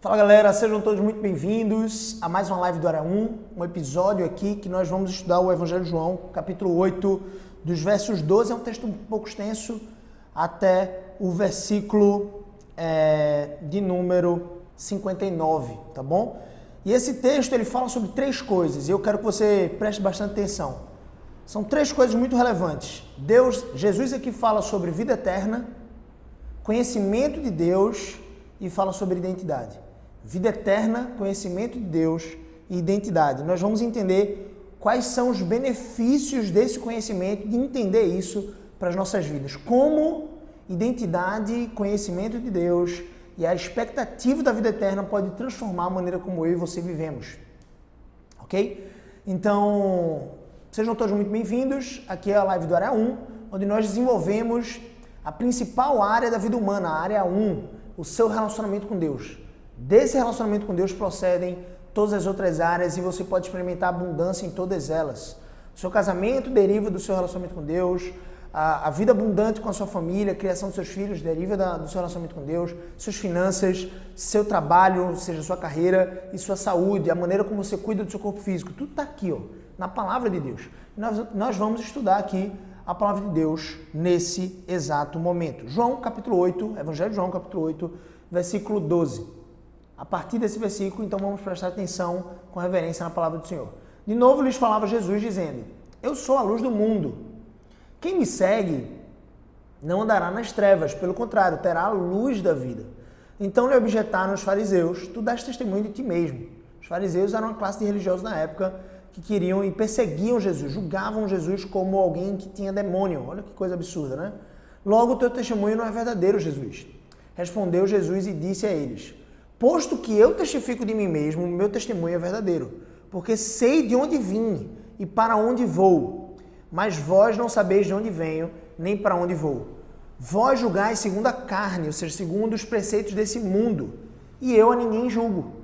Fala galera, sejam todos muito bem-vindos a mais uma live do Área 1, um episódio aqui que nós vamos estudar o Evangelho de João, capítulo 8, dos versos 12, é um texto um pouco extenso, até o versículo de número 59, tá bom? E esse texto ele fala sobre três coisas e eu quero que você preste bastante atenção. São três coisas muito relevantes. Jesus aqui fala sobre vida eterna, conhecimento de Deus e fala sobre identidade. Vida eterna, conhecimento de Deus e identidade. Nós vamos entender quais são os benefícios desse conhecimento, de entender isso para as nossas vidas. Como identidade, conhecimento de Deus e a expectativa da vida eterna pode transformar a maneira como eu e você vivemos. Ok? Então, sejam todos muito bem-vindos. Aqui é a live do Área 1, onde nós desenvolvemos a principal área da vida humana, a área 1, o seu relacionamento com Deus. Desse relacionamento com Deus procedem todas as outras áreas e você pode experimentar abundância em todas elas. O seu casamento deriva do seu relacionamento com Deus, a vida abundante com a sua família, a criação dos seus filhos deriva do seu relacionamento com Deus, suas finanças, seu trabalho, seja sua carreira e sua saúde, a maneira como você cuida do seu corpo físico, tudo está aqui, ó, na palavra de Deus. Nós vamos estudar aqui a palavra de Deus nesse exato momento. João capítulo 8, Evangelho de João capítulo 8, versículo 12. A partir desse versículo, então vamos prestar atenção com reverência na palavra do Senhor. De novo lhes falava Jesus dizendo: Eu sou a luz do mundo. Quem me segue não andará nas trevas, pelo contrário, terá a luz da vida. Então lhe objetaram os fariseus: Tu dás testemunho de ti mesmo. Os fariseus eram uma classe de religiosos na época que queriam e perseguiam Jesus, julgavam Jesus como alguém que tinha demônio. Olha que coisa absurda, né? Logo, o teu testemunho não é verdadeiro, Jesus. Respondeu Jesus e disse a eles: Posto que eu testifico de mim mesmo, o meu testemunho é verdadeiro, porque sei de onde vim e para onde vou. Mas vós não sabeis de onde venho, nem para onde vou. Vós julgais segundo a carne, ou seja, segundo os preceitos desse mundo, e eu a ninguém julgo.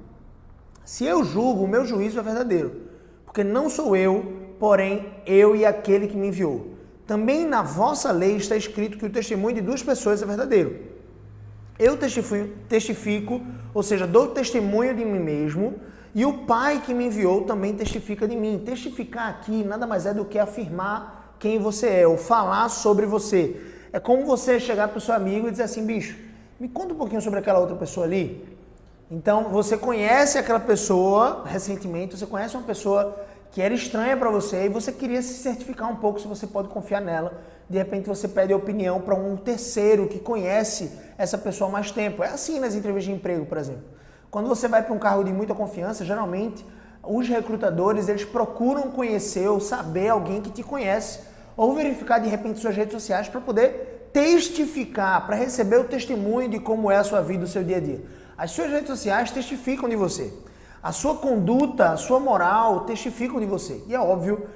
Se eu julgo, o meu juízo é verdadeiro, porque não sou eu, porém eu e aquele que me enviou. Também na vossa lei está escrito que o testemunho de duas pessoas é verdadeiro. Eu testifico, ou seja, dou testemunho de mim mesmo, e o Pai que me enviou também testifica de mim. Testificar aqui nada mais é do que afirmar quem você é, ou falar sobre você. É como você chegar para o seu amigo e dizer assim: bicho, me conta um pouquinho sobre aquela outra pessoa ali. Então, você conhece aquela pessoa recentemente, você conhece uma pessoa que era estranha para você e você queria se certificar um pouco se você pode confiar nela. De repente você pede a opinião para um terceiro que conhece essa pessoa há mais tempo. É assim nas entrevistas de emprego, por exemplo. Quando você vai para um cargo de muita confiança, geralmente os recrutadores eles procuram conhecer ou saber alguém que te conhece ou verificar de repente suas redes sociais para poder testificar, para receber o testemunho de como é a sua vida, o seu dia a dia. As suas redes sociais testificam de você. A sua conduta, a sua moral testificam de você. E é óbvio,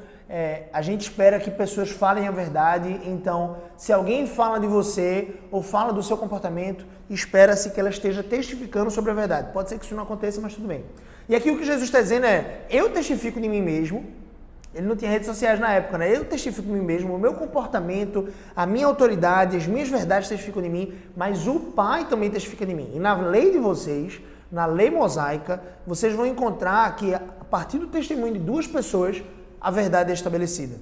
a gente espera que pessoas falem a verdade, então se alguém fala de você ou fala do seu comportamento, espera-se que ela esteja testificando sobre a verdade. Pode ser que isso não aconteça, mas tudo bem. E aqui o que Jesus está dizendo é: eu testifico de mim mesmo. Ele não tinha redes sociais na época, né? Eu testifico de mim mesmo, o meu comportamento, a minha autoridade, as minhas verdades testificam de mim, mas o Pai também testifica de mim. E na lei de vocês, na lei mosaica, vocês vão encontrar que a partir do testemunho de duas pessoas, a verdade é estabelecida.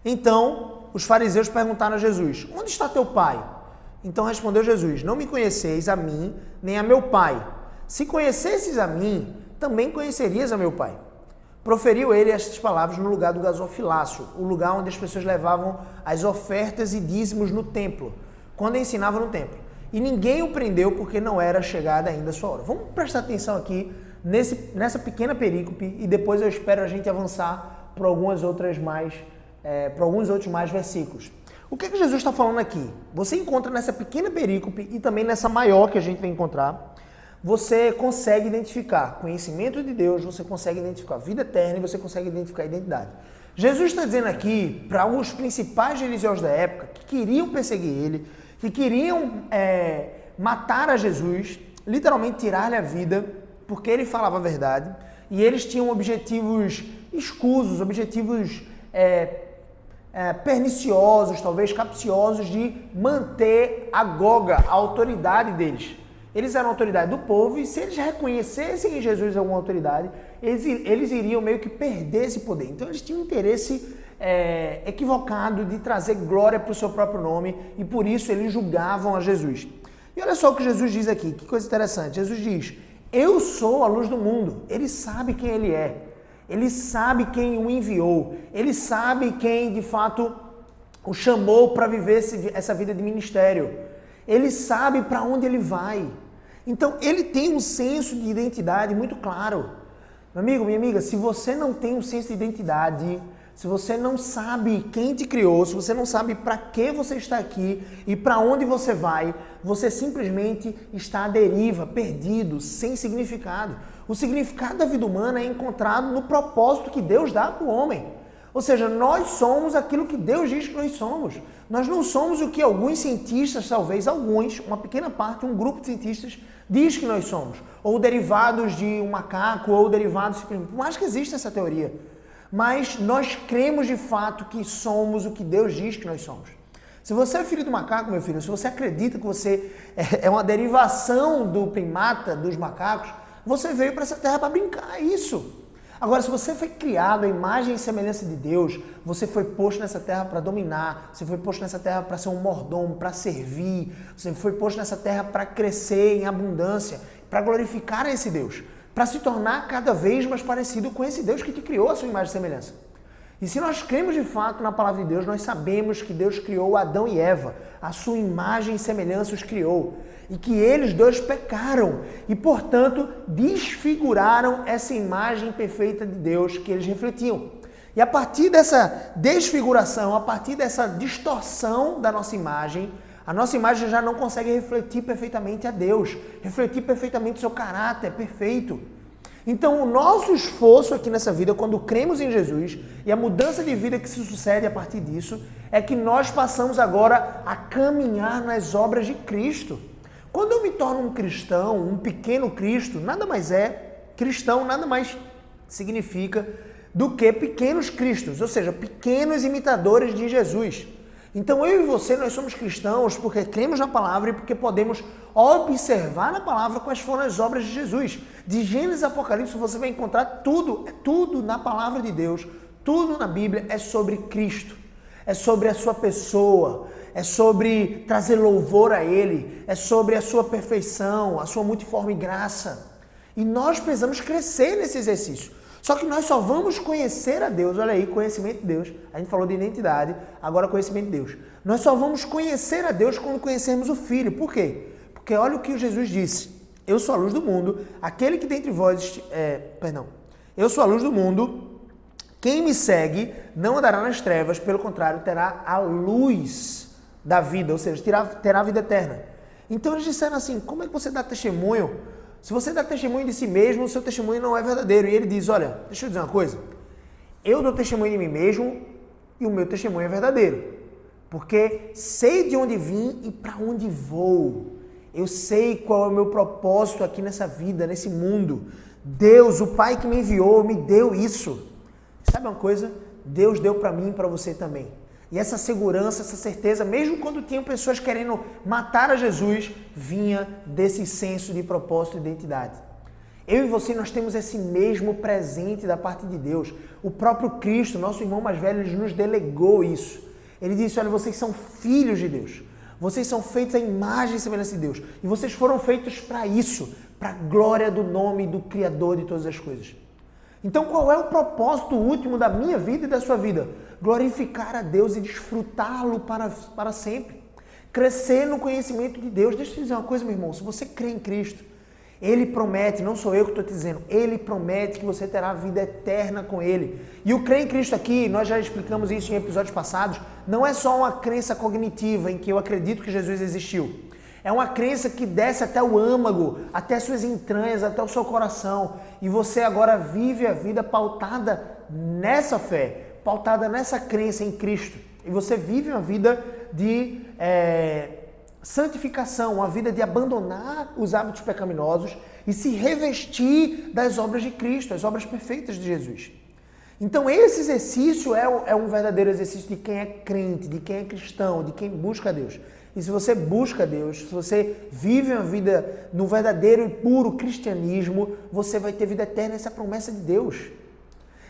Então, os fariseus perguntaram a Jesus: onde está teu pai? Então respondeu Jesus: não me conheceis a mim, nem a meu pai. Se conhecesses a mim, também conhecerias a meu pai. Proferiu ele estas palavras no lugar do gasofilácio, o lugar onde as pessoas levavam as ofertas e dízimos no templo, quando ensinava no templo. E ninguém o prendeu porque não era chegada ainda a sua hora. Vamos prestar atenção aqui nessa pequena perícope e depois eu espero a gente avançar para alguns outros mais versículos. O que Jesus está falando aqui? Você encontra nessa pequena perícope e também nessa maior que a gente vai encontrar, você consegue identificar conhecimento de Deus, você consegue identificar vida eterna e você consegue identificar identidade. Jesus está dizendo aqui para os principais religiosos da época que queriam perseguir ele, que queriam matar a Jesus, literalmente tirar-lhe a vida, porque ele falava a verdade, e eles tinham objetivos escusos, objetivos perniciosos, talvez capciosos, de manter a goga, a autoridade deles. Eles eram autoridade do povo e se eles reconhecessem em Jesus alguma autoridade, eles iriam meio que perder esse poder. Então eles tinham um interesse equivocado de trazer glória para o seu próprio nome e por isso eles julgavam a Jesus. E olha só o que Jesus diz aqui, que coisa interessante. Jesus diz, eu sou a luz do mundo. Ele sabe quem ele é. Ele sabe quem o enviou. Ele sabe quem, de fato, o chamou para viver essa vida de ministério. Ele sabe para onde ele vai. Então, ele tem um senso de identidade muito claro. Meu amigo, minha amiga, se você não tem um senso de identidade, se você não sabe quem te criou, se você não sabe para que você está aqui e para onde você vai, você simplesmente está à deriva, perdido, sem significado. O significado da vida humana é encontrado no propósito que Deus dá para o homem. Ou seja, nós somos aquilo que Deus diz que nós somos. Nós não somos o que alguns cientistas, talvez alguns, uma pequena parte, um grupo de cientistas, diz que nós somos. Ou derivados de um macaco, ou derivados... Por mais que exista essa teoria. Mas nós cremos de fato que somos o que Deus diz que nós somos. Se você é filho do macaco, meu filho, se você acredita que você é uma derivação do primata, dos macacos, você veio para essa terra para brincar, é isso. Agora, se você foi criado à imagem e semelhança de Deus, você foi posto nessa terra para dominar, você foi posto nessa terra para ser um mordomo, para servir, você foi posto nessa terra para crescer em abundância, para glorificar esse Deus, para se tornar cada vez mais parecido com esse Deus que te criou a sua imagem e semelhança. E se nós cremos de fato na palavra de Deus, nós sabemos que Deus criou Adão e Eva, a sua imagem e semelhança os criou. E que eles dois pecaram e, portanto, desfiguraram essa imagem perfeita de Deus que eles refletiam. E a partir dessa desfiguração, a partir dessa distorção da nossa imagem, a nossa imagem já não consegue refletir perfeitamente a Deus, refletir perfeitamente o seu caráter perfeito. Então, o nosso esforço aqui nessa vida, quando cremos em Jesus, e a mudança de vida que se sucede a partir disso, é que nós passamos agora a caminhar nas obras de Cristo. Quando eu me torno um cristão, um pequeno Cristo, nada mais é, cristão nada mais significa do que pequenos cristos, ou seja, pequenos imitadores de Jesus. Então eu e você, nós somos cristãos porque cremos na palavra e porque podemos observar na palavra quais foram as obras de Jesus. De Gênesis a Apocalipse você vai encontrar tudo na palavra de Deus, tudo na Bíblia é sobre Cristo, é sobre a sua pessoa, é sobre trazer louvor a Ele, é sobre a sua perfeição, a sua multiforme graça. E nós precisamos crescer nesse exercício. Só que nós só vamos conhecer a Deus, olha aí, conhecimento de Deus. A gente falou de identidade, agora conhecimento de Deus. Nós só vamos conhecer a Deus quando conhecermos o Filho. Por quê? Porque olha o que Jesus disse. Eu sou a luz do mundo, aquele que dentre vós... Eu sou a luz do mundo, quem me segue não andará nas trevas, pelo contrário, terá a luz da vida, ou seja, terá a vida eterna. Então eles disseram assim, como é que você dá testemunho? Se você dá testemunho de si mesmo, o seu testemunho não é verdadeiro. E ele diz, olha, deixa eu dizer uma coisa. Eu dou testemunho de mim mesmo e o meu testemunho é verdadeiro. Porque sei de onde vim e para onde vou. Eu sei qual é o meu propósito aqui nessa vida, nesse mundo. Deus, o Pai que me enviou, me deu isso. Sabe uma coisa? Deus deu para mim e para você também. E essa segurança, essa certeza, mesmo quando tinham pessoas querendo matar a Jesus, vinha desse senso de propósito e identidade. Eu e você, nós temos esse mesmo presente da parte de Deus. O próprio Cristo, nosso irmão mais velho, ele nos delegou isso. Ele disse, olha, vocês são filhos de Deus. Vocês são feitos à imagem e semelhança de Deus. E vocês foram feitos para isso, para a glória do nome do Criador de todas as coisas. Então, qual é o propósito último da minha vida e da sua vida? Glorificar a Deus e desfrutá-lo para sempre. Crescer no conhecimento de Deus. Deixa eu te dizer uma coisa, meu irmão. Se você crê em Cristo, Ele promete, não sou eu que estou te dizendo, Ele promete que você terá vida eterna com Ele. E o crer em Cristo aqui, nós já explicamos isso em episódios passados, não é só uma crença cognitiva em que eu acredito que Jesus existiu. É uma crença que desce até o âmago, até suas entranhas, até o seu coração. E você agora vive a vida pautada nessa fé, pautada nessa crença em Cristo. E você vive uma vida de santificação, uma vida de abandonar os hábitos pecaminosos e se revestir das obras de Cristo, as obras perfeitas de Jesus. Então esse exercício é um verdadeiro exercício de quem é crente, de quem é cristão, de quem busca a Deus. E se você busca Deus, se você vive uma vida no verdadeiro e puro cristianismo, você vai ter vida eterna, essa é a promessa de Deus.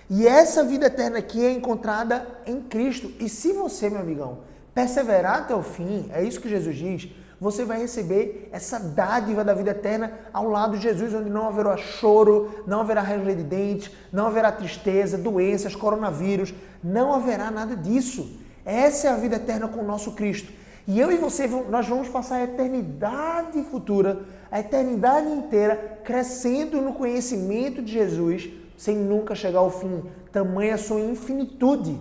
E essa vida eterna aqui é encontrada em Cristo. E se você, meu amigão, perseverar até o fim, é isso que Jesus diz, você vai receber essa dádiva da vida eterna ao lado de Jesus, onde não haverá choro, não haverá ranger de dentes, não haverá tristeza, doenças, coronavírus, não haverá nada disso. Essa é a vida eterna com o nosso Cristo. E eu e você, nós vamos passar a eternidade futura, a eternidade inteira, crescendo no conhecimento de Jesus, sem nunca chegar ao fim. Tamanha a sua infinitude.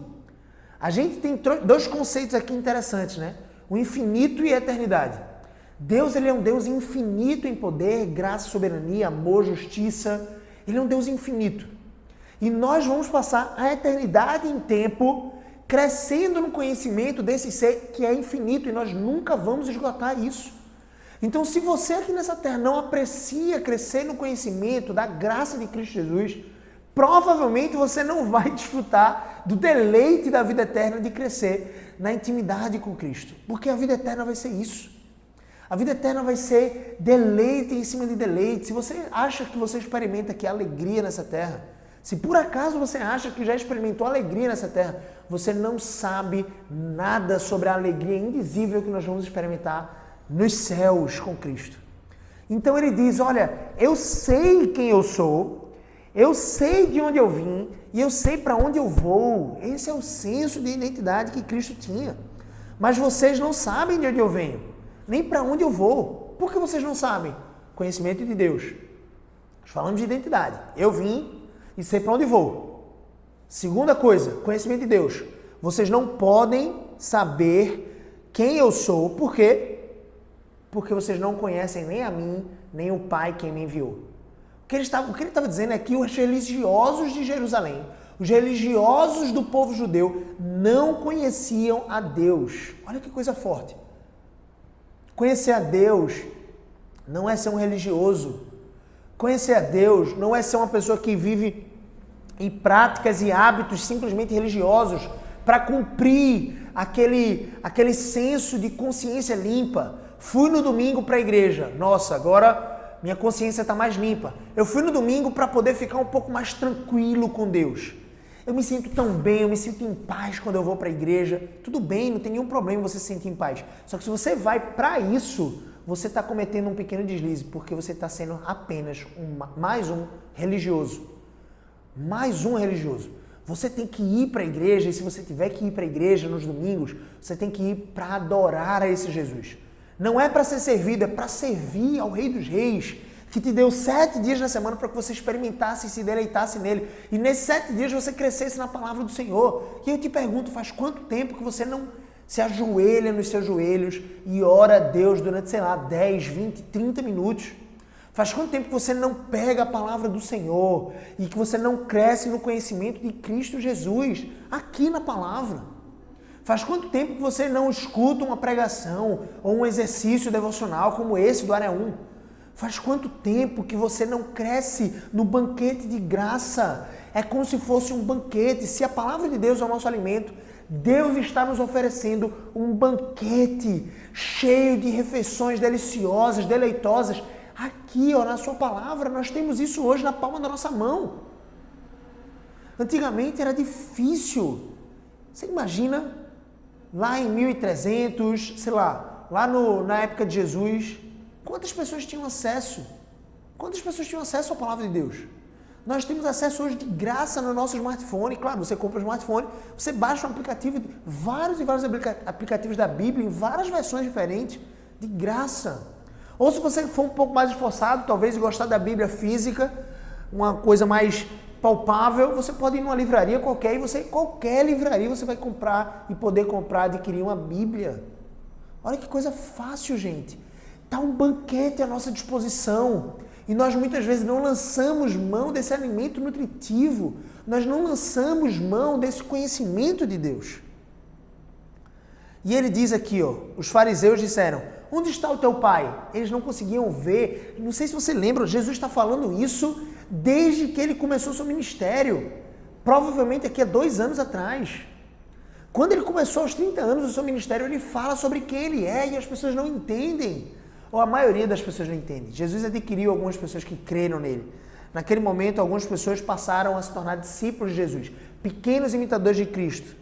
A gente tem dois conceitos aqui interessantes, né? O infinito e a eternidade. Deus, ele é um Deus infinito em poder, graça, soberania, amor, justiça. Ele é um Deus infinito. E nós vamos passar a eternidade em tempo crescendo no conhecimento desse ser que é infinito e nós nunca vamos esgotar isso. Então, se você aqui nessa terra não aprecia crescer no conhecimento da graça de Cristo Jesus, provavelmente você não vai desfrutar do deleite da vida eterna de crescer na intimidade com Cristo. Porque a vida eterna vai ser isso. A vida eterna vai ser deleite em cima de deleite. Se você acha que você experimenta aqui alegria nessa terra, se por acaso você acha que já experimentou alegria nessa terra, você não sabe nada sobre a alegria indizível que nós vamos experimentar nos céus com Cristo. Então ele diz, olha, eu sei quem eu sou, eu sei de onde eu vim e eu sei para onde eu vou. Esse é o senso de identidade que Cristo tinha. Mas vocês não sabem de onde eu venho, nem para onde eu vou. Por que vocês não sabem? Conhecimento de Deus. Nós falamos de identidade. Eu vim e sei para onde vou. Segunda coisa, conhecimento de Deus. Vocês não podem saber quem eu sou. Por quê? Porque vocês não conhecem nem a mim, nem o Pai quem me enviou. O que ele estava dizendo é que os religiosos de Jerusalém, os religiosos do povo judeu, não conheciam a Deus. Olha que coisa forte. Conhecer a Deus não é ser um religioso. Conhecer a Deus não é ser uma pessoa que vive em práticas e hábitos simplesmente religiosos para cumprir aquele senso de consciência limpa. Fui no domingo para a igreja. Nossa, agora minha consciência está mais limpa. Eu fui no domingo para poder ficar um pouco mais tranquilo com Deus. Eu me sinto tão bem, eu me sinto em paz quando eu vou para a igreja. Tudo bem, não tem nenhum problema você se sentir em paz. Só que se você vai para isso, você está cometendo um pequeno deslize, porque você está sendo apenas mais um religioso. Mais um religioso. Você tem que ir para a igreja, e se você tiver que ir para a igreja nos domingos, você tem que ir para adorar a esse Jesus. Não é para ser servido, é para servir ao Rei dos Reis, que te deu 7 dias na semana para que você experimentasse e se deleitasse nele. E nesses 7 dias você crescesse na palavra do Senhor. E eu te pergunto, faz quanto tempo que você não se ajoelha nos seus joelhos e ora a Deus durante, 10, 20, 30 minutos? Faz quanto tempo que você não pega a palavra do Senhor e que você não cresce no conhecimento de Cristo Jesus aqui na palavra? Faz quanto tempo que você não escuta uma pregação ou um exercício devocional como esse do Área 1? Faz quanto tempo que você não cresce no banquete de graça? É como se fosse um banquete. Se a palavra de Deus é o nosso alimento, Deus está nos oferecendo um banquete cheio de refeições deliciosas, deleitosas. Aqui, na sua palavra, nós temos isso hoje na palma da nossa mão. Antigamente era difícil. Você imagina, lá em 1300, lá na época de Jesus, quantas pessoas tinham acesso? Quantas pessoas tinham acesso à palavra de Deus? Nós temos acesso hoje de graça no nosso smartphone. Claro, você compra um smartphone, você baixa um aplicativo, vários e vários aplicativos da Bíblia, em várias versões diferentes, de graça. Ou se você for um pouco mais esforçado, talvez gostar da Bíblia física, uma coisa mais palpável, você pode ir numa livraria qualquer e qualquer livraria você vai comprar e poder comprar, adquirir uma Bíblia. Olha que coisa fácil, gente. Está um banquete à nossa disposição. E nós muitas vezes não lançamos mão desse alimento nutritivo. Nós não lançamos mão desse conhecimento de Deus. E ele diz aqui, os fariseus disseram, onde está o teu pai? Eles não conseguiam ver. Não sei se você lembra, Jesus está falando isso desde que ele começou seu ministério. Provavelmente aqui há 2 anos atrás. Quando ele começou aos 30 anos o seu ministério, ele fala sobre quem ele é e as pessoas não entendem. Ou a maioria das pessoas não entende. Jesus adquiriu algumas pessoas que creram nele. Naquele momento, algumas pessoas passaram a se tornar discípulos de Jesus, pequenos imitadores de Cristo.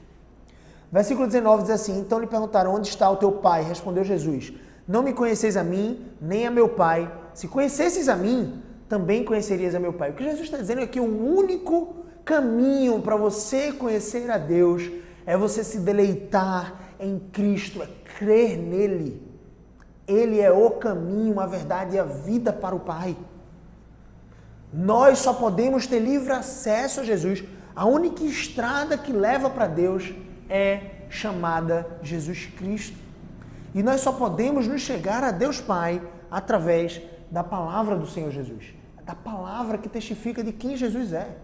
Versículo 19 diz assim: então lhe perguntaram, onde está o teu pai? Respondeu Jesus, não me conheceis a mim, nem a meu pai. Se conhecesses a mim, também conhecerias a meu pai. O que Jesus está dizendo é que o único caminho para você conhecer a Deus é você se deleitar em Cristo, é crer nele. Ele é o caminho, a verdade e a vida para o Pai. Nós só podemos ter livre acesso a Jesus. A única estrada que leva para Deus é chamada Jesus Cristo. E nós só podemos nos chegar a Deus Pai através da palavra do Senhor Jesus. Da palavra que testifica de quem Jesus é.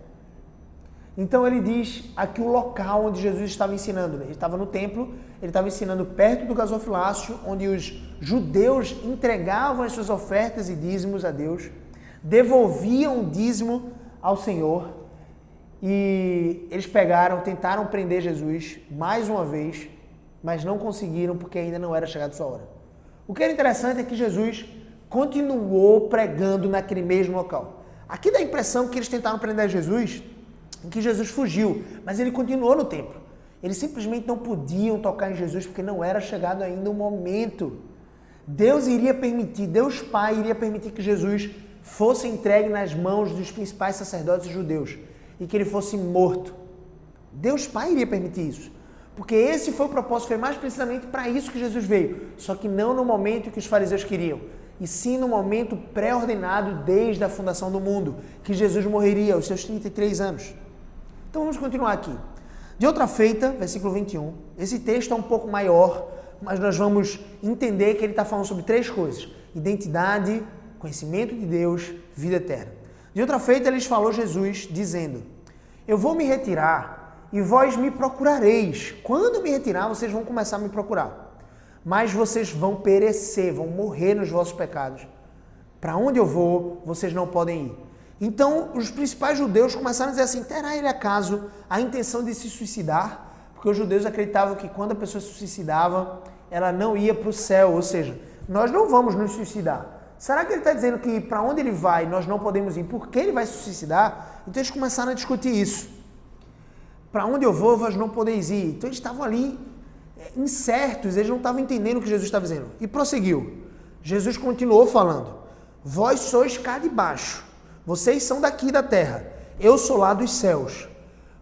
Então ele diz aqui o local onde Jesus estava ensinando. Ele estava no templo, ele estava ensinando perto do gasofilácio, onde os judeus entregavam as suas ofertas e dízimos a Deus, devolviam o dízimo ao Senhor, e eles tentaram prender Jesus mais uma vez, mas não conseguiram porque ainda não era chegada a sua hora. O que era interessante é que Jesus continuou pregando naquele mesmo local. Aqui dá a impressão que eles tentaram prender Jesus, em que Jesus fugiu, mas ele continuou no templo. Eles simplesmente não podiam tocar em Jesus porque não era chegado ainda o momento. Deus Pai iria permitir que Jesus fosse entregue nas mãos dos principais sacerdotes judeus e que ele fosse morto. Deus Pai iria permitir isso, porque esse foi o propósito, foi mais precisamente para isso que Jesus veio, só que não no momento que os fariseus queriam, e sim no momento pré-ordenado desde a fundação do mundo, que Jesus morreria aos seus 33 anos. Então vamos continuar aqui. De outra feita, versículo 21, esse texto é um pouco maior, mas nós vamos entender que ele está falando sobre 3 coisas: identidade, conhecimento de Deus, vida eterna. De outra feita, lhes falou Jesus, dizendo: eu vou me retirar e vós me procurareis. Quando me retirar, vocês vão começar a me procurar. Mas vocês vão perecer, vão morrer nos vossos pecados. Para onde eu vou, vocês não podem ir. Então, os principais judeus começaram a dizer assim: terá ele acaso a intenção de se suicidar? Porque os judeus acreditavam que quando a pessoa se suicidava, ela não ia para o céu, ou seja, nós não vamos nos suicidar. Será que ele está dizendo que para onde ele vai nós não podemos ir? Por que ele vai se suicidar? Então eles começaram a discutir isso. Para onde eu vou, vós não podeis ir. Então eles estavam ali incertos, eles não estavam entendendo o que Jesus estava dizendo. E prosseguiu. Jesus continuou falando: vós sois cá de baixo, vocês são daqui da terra, eu sou lá dos céus.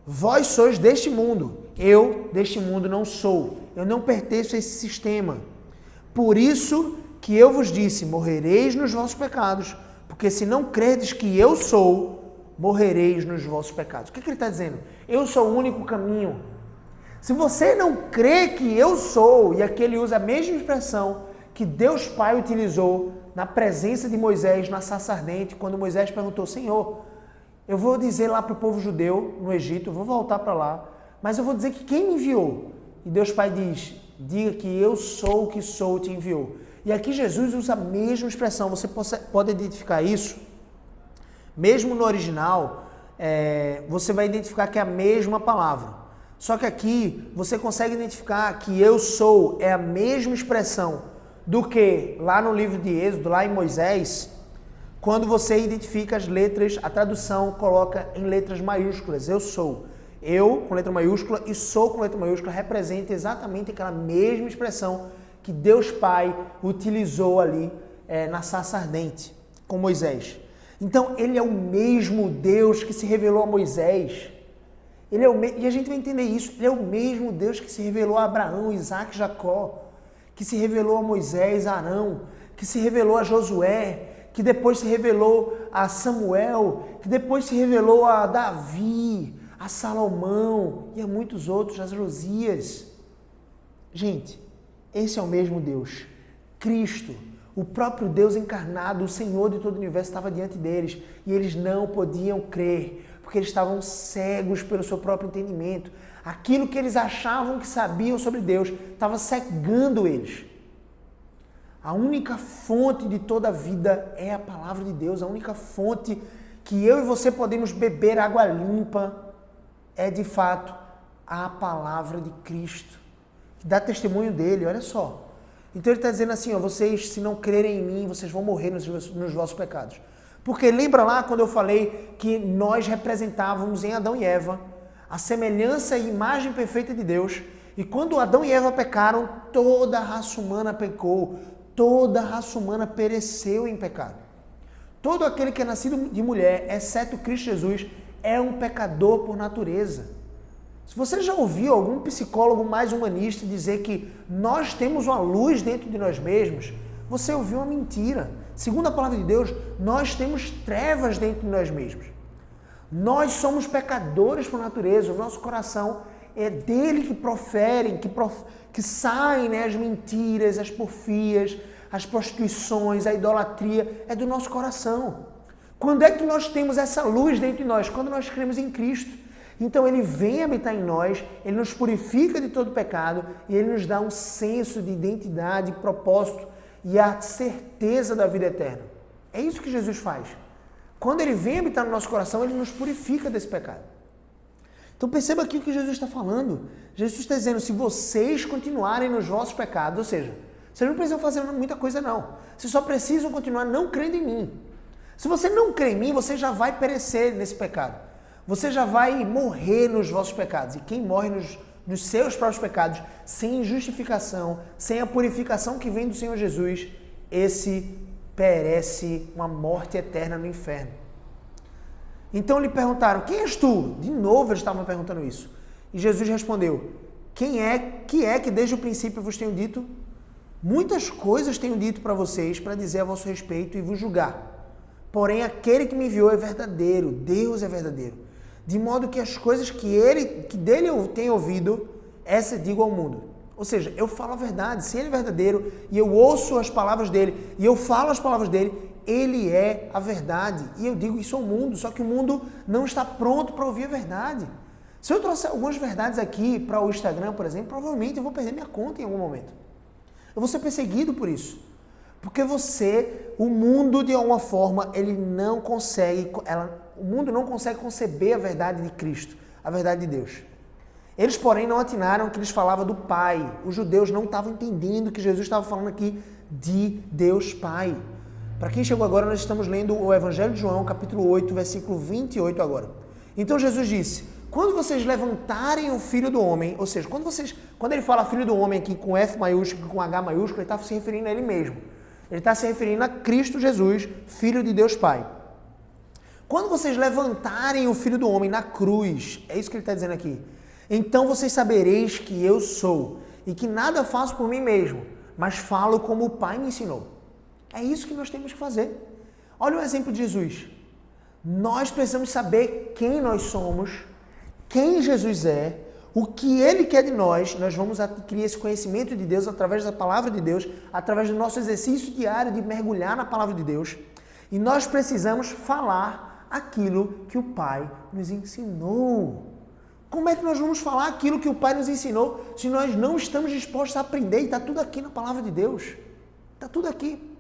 Vós sois deste mundo, eu deste mundo não sou, eu não pertenço a esse sistema. Por isso que eu vos disse, morrereis nos vossos pecados, porque se não credes que eu sou, morrereis nos vossos pecados. O que ele está dizendo? Eu sou o único caminho. Se você não crê que eu sou, e aqui ele usa a mesma expressão que Deus Pai utilizou na presença de Moisés na sarça ardente, quando Moisés perguntou: Senhor, eu vou dizer lá para o povo judeu no Egito, eu vou voltar para lá, mas eu vou dizer que quem me enviou? E Deus Pai diz: diga que eu sou o que sou, te enviou. E aqui Jesus usa a mesma expressão, você pode identificar isso, mesmo no original, você vai identificar que é a mesma palavra. Só que aqui você consegue identificar que eu sou é a mesma expressão do que lá no livro de Êxodo, lá em Moisés, quando você identifica as letras, a tradução coloca em letras maiúsculas, eu sou. Eu com letra maiúscula e sou com letra maiúscula representa exatamente aquela mesma expressão que Deus Pai utilizou ali na sarça ardente com Moisés. Então ele é o mesmo Deus que se revelou a Moisés. E a gente vai entender isso, ele é o mesmo Deus que se revelou a Abraão, Isaac, Jacó, que se revelou a Moisés, a Arão, que se revelou a Josué, que depois se revelou a Samuel, que depois se revelou a Davi, a Salomão e a muitos outros, a Josias. Gente, esse é o mesmo Deus. Cristo, o próprio Deus encarnado, o Senhor de todo o universo, estava diante deles e eles não podiam crer, porque eles estavam cegos pelo seu próprio entendimento. Aquilo que eles achavam que sabiam sobre Deus estava cegando eles. A única fonte de toda a vida é a palavra de Deus. A única fonte que eu e você podemos beber água limpa é, de fato, a palavra de Cristo, que dá testemunho dele, olha só. Então ele está dizendo assim, ó, vocês, se não crerem em mim, vocês vão morrer nos vossos pecados. Porque lembra lá quando eu falei que nós representávamos em Adão e Eva a semelhança e imagem perfeita de Deus, e quando Adão e Eva pecaram, toda a raça humana pecou, toda a raça humana pereceu em pecado. Todo aquele que é nascido de mulher, exceto Cristo Jesus, é um pecador por natureza. Se você já ouviu algum psicólogo mais humanista dizer que nós temos uma luz dentro de nós mesmos, você ouviu uma mentira. Segundo a palavra de Deus, nós temos trevas dentro de nós mesmos. Nós somos pecadores por natureza, o nosso coração é dele que proferem, que saem, né, as mentiras, as porfias, as prostituições, a idolatria, é do nosso coração. Quando é que nós temos essa luz dentro de nós? Quando nós cremos em Cristo. Então ele vem habitar em nós, ele nos purifica de todo pecado e ele nos dá um senso de identidade, propósito e a certeza da vida eterna. É isso que Jesus faz. Quando ele vem habitar no nosso coração, ele nos purifica desse pecado. Então perceba aqui o que Jesus está falando. Jesus está dizendo, se vocês continuarem nos vossos pecados, ou seja, vocês não precisam fazer muita coisa não. Vocês só precisam continuar não crendo em mim. Se você não crê em mim, você já vai perecer nesse pecado. Você já vai morrer nos vossos pecados. E quem morre nos seus próprios pecados, sem justificação, sem a purificação que vem do Senhor Jesus, esse perece uma morte eterna no inferno. Então lhe perguntaram, quem és tu? De novo eles estavam perguntando isso. E Jesus respondeu, quem é que desde o princípio vos tenho dito? Muitas coisas tenho dito para vocês para dizer a vosso respeito e vos julgar. Porém, aquele que me enviou é verdadeiro, Deus é verdadeiro. De modo que as coisas que dele eu tenho ouvido, essa digo ao mundo. Ou seja, eu falo a verdade, se ele é verdadeiro, e eu ouço as palavras dele, e eu falo as palavras dele, ele é a verdade. E eu digo isso ao mundo, só que o mundo não está pronto para ouvir a verdade. Se eu trouxer algumas verdades aqui para o Instagram, por exemplo, provavelmente eu vou perder minha conta em algum momento. Eu vou ser perseguido por isso. Porque o mundo de alguma forma, o mundo não consegue conceber a verdade de Cristo, a verdade de Deus. Eles, porém, não atinaram que eles falavam do Pai. Os judeus não estavam entendendo que Jesus estava falando aqui de Deus Pai. Para quem chegou agora, nós estamos lendo o Evangelho de João, capítulo 8, versículo 28 agora. Então Jesus disse, quando vocês levantarem o Filho do Homem, ou seja, quando ele fala Filho do Homem aqui com F maiúsculo e com H maiúsculo, ele está se referindo a ele mesmo. Ele está se referindo a Cristo Jesus, Filho de Deus Pai. Quando vocês levantarem o Filho do Homem na cruz, é isso que ele está dizendo aqui, então vocês sabereis que eu sou, e que nada faço por mim mesmo, mas falo como o Pai me ensinou. É isso que nós temos que fazer. Olha o exemplo de Jesus. Nós precisamos saber quem nós somos, quem Jesus é, o que Ele quer de nós. Nós vamos adquirir esse conhecimento de Deus através da Palavra de Deus, através do nosso exercício diário de mergulhar na Palavra de Deus. E nós precisamos falar aquilo que o Pai nos ensinou. Como é que nós vamos falar aquilo que o Pai nos ensinou se nós não estamos dispostos a aprender? E está tudo aqui na Palavra de Deus. Está tudo aqui.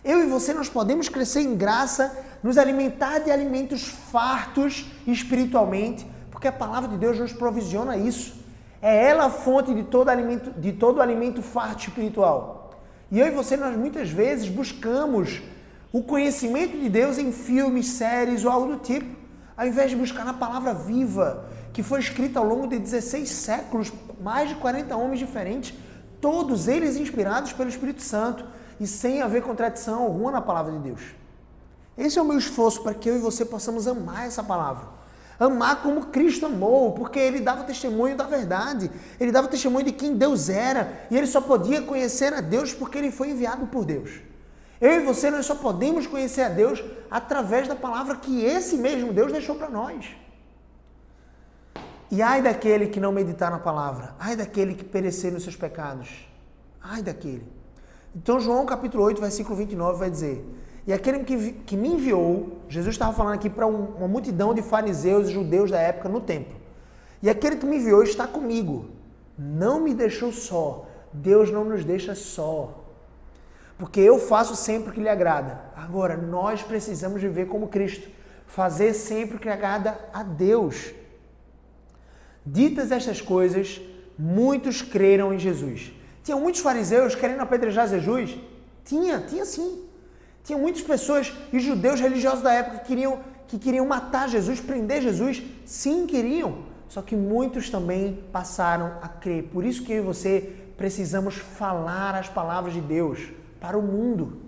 Eu e você, nós podemos crescer em graça, nos alimentar de alimentos fartos espiritualmente, porque a Palavra de Deus nos provisiona isso. É ela a fonte de todo alimento farto espiritual. E eu e você, nós muitas vezes buscamos o conhecimento de Deus em filmes, séries ou algo do tipo, ao invés de buscar na Palavra viva, que foi escrita ao longo de 16 séculos, mais de 40 homens diferentes, todos eles inspirados pelo Espírito Santo e sem haver contradição alguma na Palavra de Deus. Esse é o meu esforço para que eu e você possamos amar essa palavra. Amar como Cristo amou, porque ele dava testemunho da verdade, ele dava testemunho de quem Deus era, e ele só podia conhecer a Deus porque ele foi enviado por Deus. Eu e você, nós só podemos conhecer a Deus através da palavra que esse mesmo Deus deixou para nós. E ai daquele que não meditar na palavra, ai daquele que perecer nos seus pecados, ai daquele. Então João capítulo 8, versículo 29 vai dizer, e aquele que me enviou, Jesus estava falando aqui para uma multidão de fariseus e judeus da época no templo, e aquele que me enviou está comigo, não me deixou só, Deus não nos deixa só, porque eu faço sempre o que lhe agrada. Agora, nós precisamos viver como Cristo, fazer sempre o que agrada a Deus. Ditas estas coisas, muitos creram em Jesus. Tinha muitos fariseus querendo apedrejar Jesus? Tinha sim. Tinha muitas pessoas e judeus religiosos da época que queriam matar Jesus, prender Jesus. Sim, queriam. Só que muitos também passaram a crer. Por isso que eu e você precisamos falar as palavras de Deus para o mundo.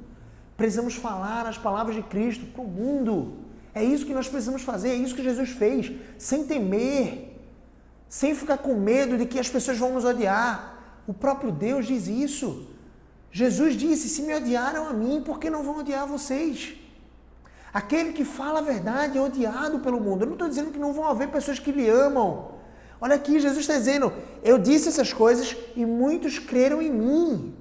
Precisamos falar as palavras de Cristo para o mundo. É isso que nós precisamos fazer, é isso que Jesus fez, sem temer, sem ficar com medo de que as pessoas vão nos odiar. O próprio Deus diz isso. Jesus disse, se me odiaram a mim, por que não vão odiar vocês? Aquele que fala a verdade é odiado pelo mundo. Eu não estou dizendo que não vão haver pessoas que lhe amam. Olha aqui, Jesus está dizendo, eu disse essas coisas e muitos creram em mim.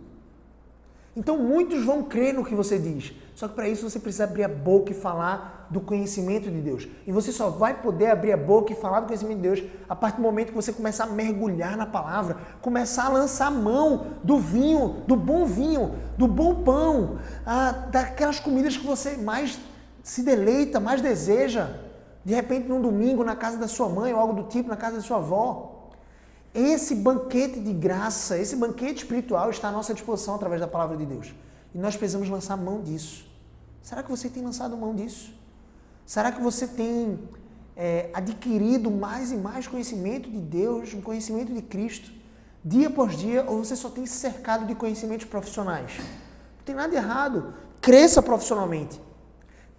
Então muitos vão crer no que você diz. Só que para isso você precisa abrir a boca e falar do conhecimento de Deus. E você só vai poder abrir a boca e falar do conhecimento de Deus a partir do momento que você começar a mergulhar na palavra, começar a lançar mão do vinho, do bom pão, daquelas comidas que você mais se deleita, mais deseja. De repente num domingo na casa da sua mãe ou algo do tipo, na casa da sua avó. Esse banquete de graça, esse banquete espiritual está à nossa disposição através da palavra de Deus. E nós precisamos lançar mão disso. Será que você tem lançado mão disso? Será que você tem adquirido mais e mais conhecimento de Deus, um conhecimento de Cristo, dia após dia, ou você só tem se cercado de conhecimentos profissionais? Não tem nada de errado. Cresça profissionalmente.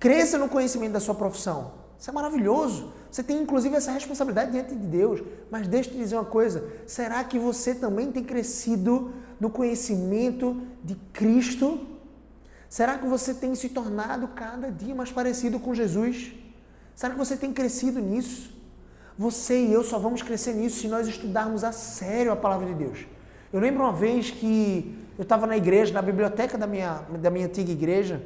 Cresça no conhecimento da sua profissão. Isso é maravilhoso. Você tem inclusive essa responsabilidade diante de Deus. Mas deixa eu te dizer uma coisa. Será que você também tem crescido no conhecimento de Cristo? Será que você tem se tornado cada dia mais parecido com Jesus? Será que você tem crescido nisso? Você e eu só vamos crescer nisso se nós estudarmos a sério a palavra de Deus. Eu lembro uma vez que eu estava na igreja, na biblioteca da minha antiga igreja.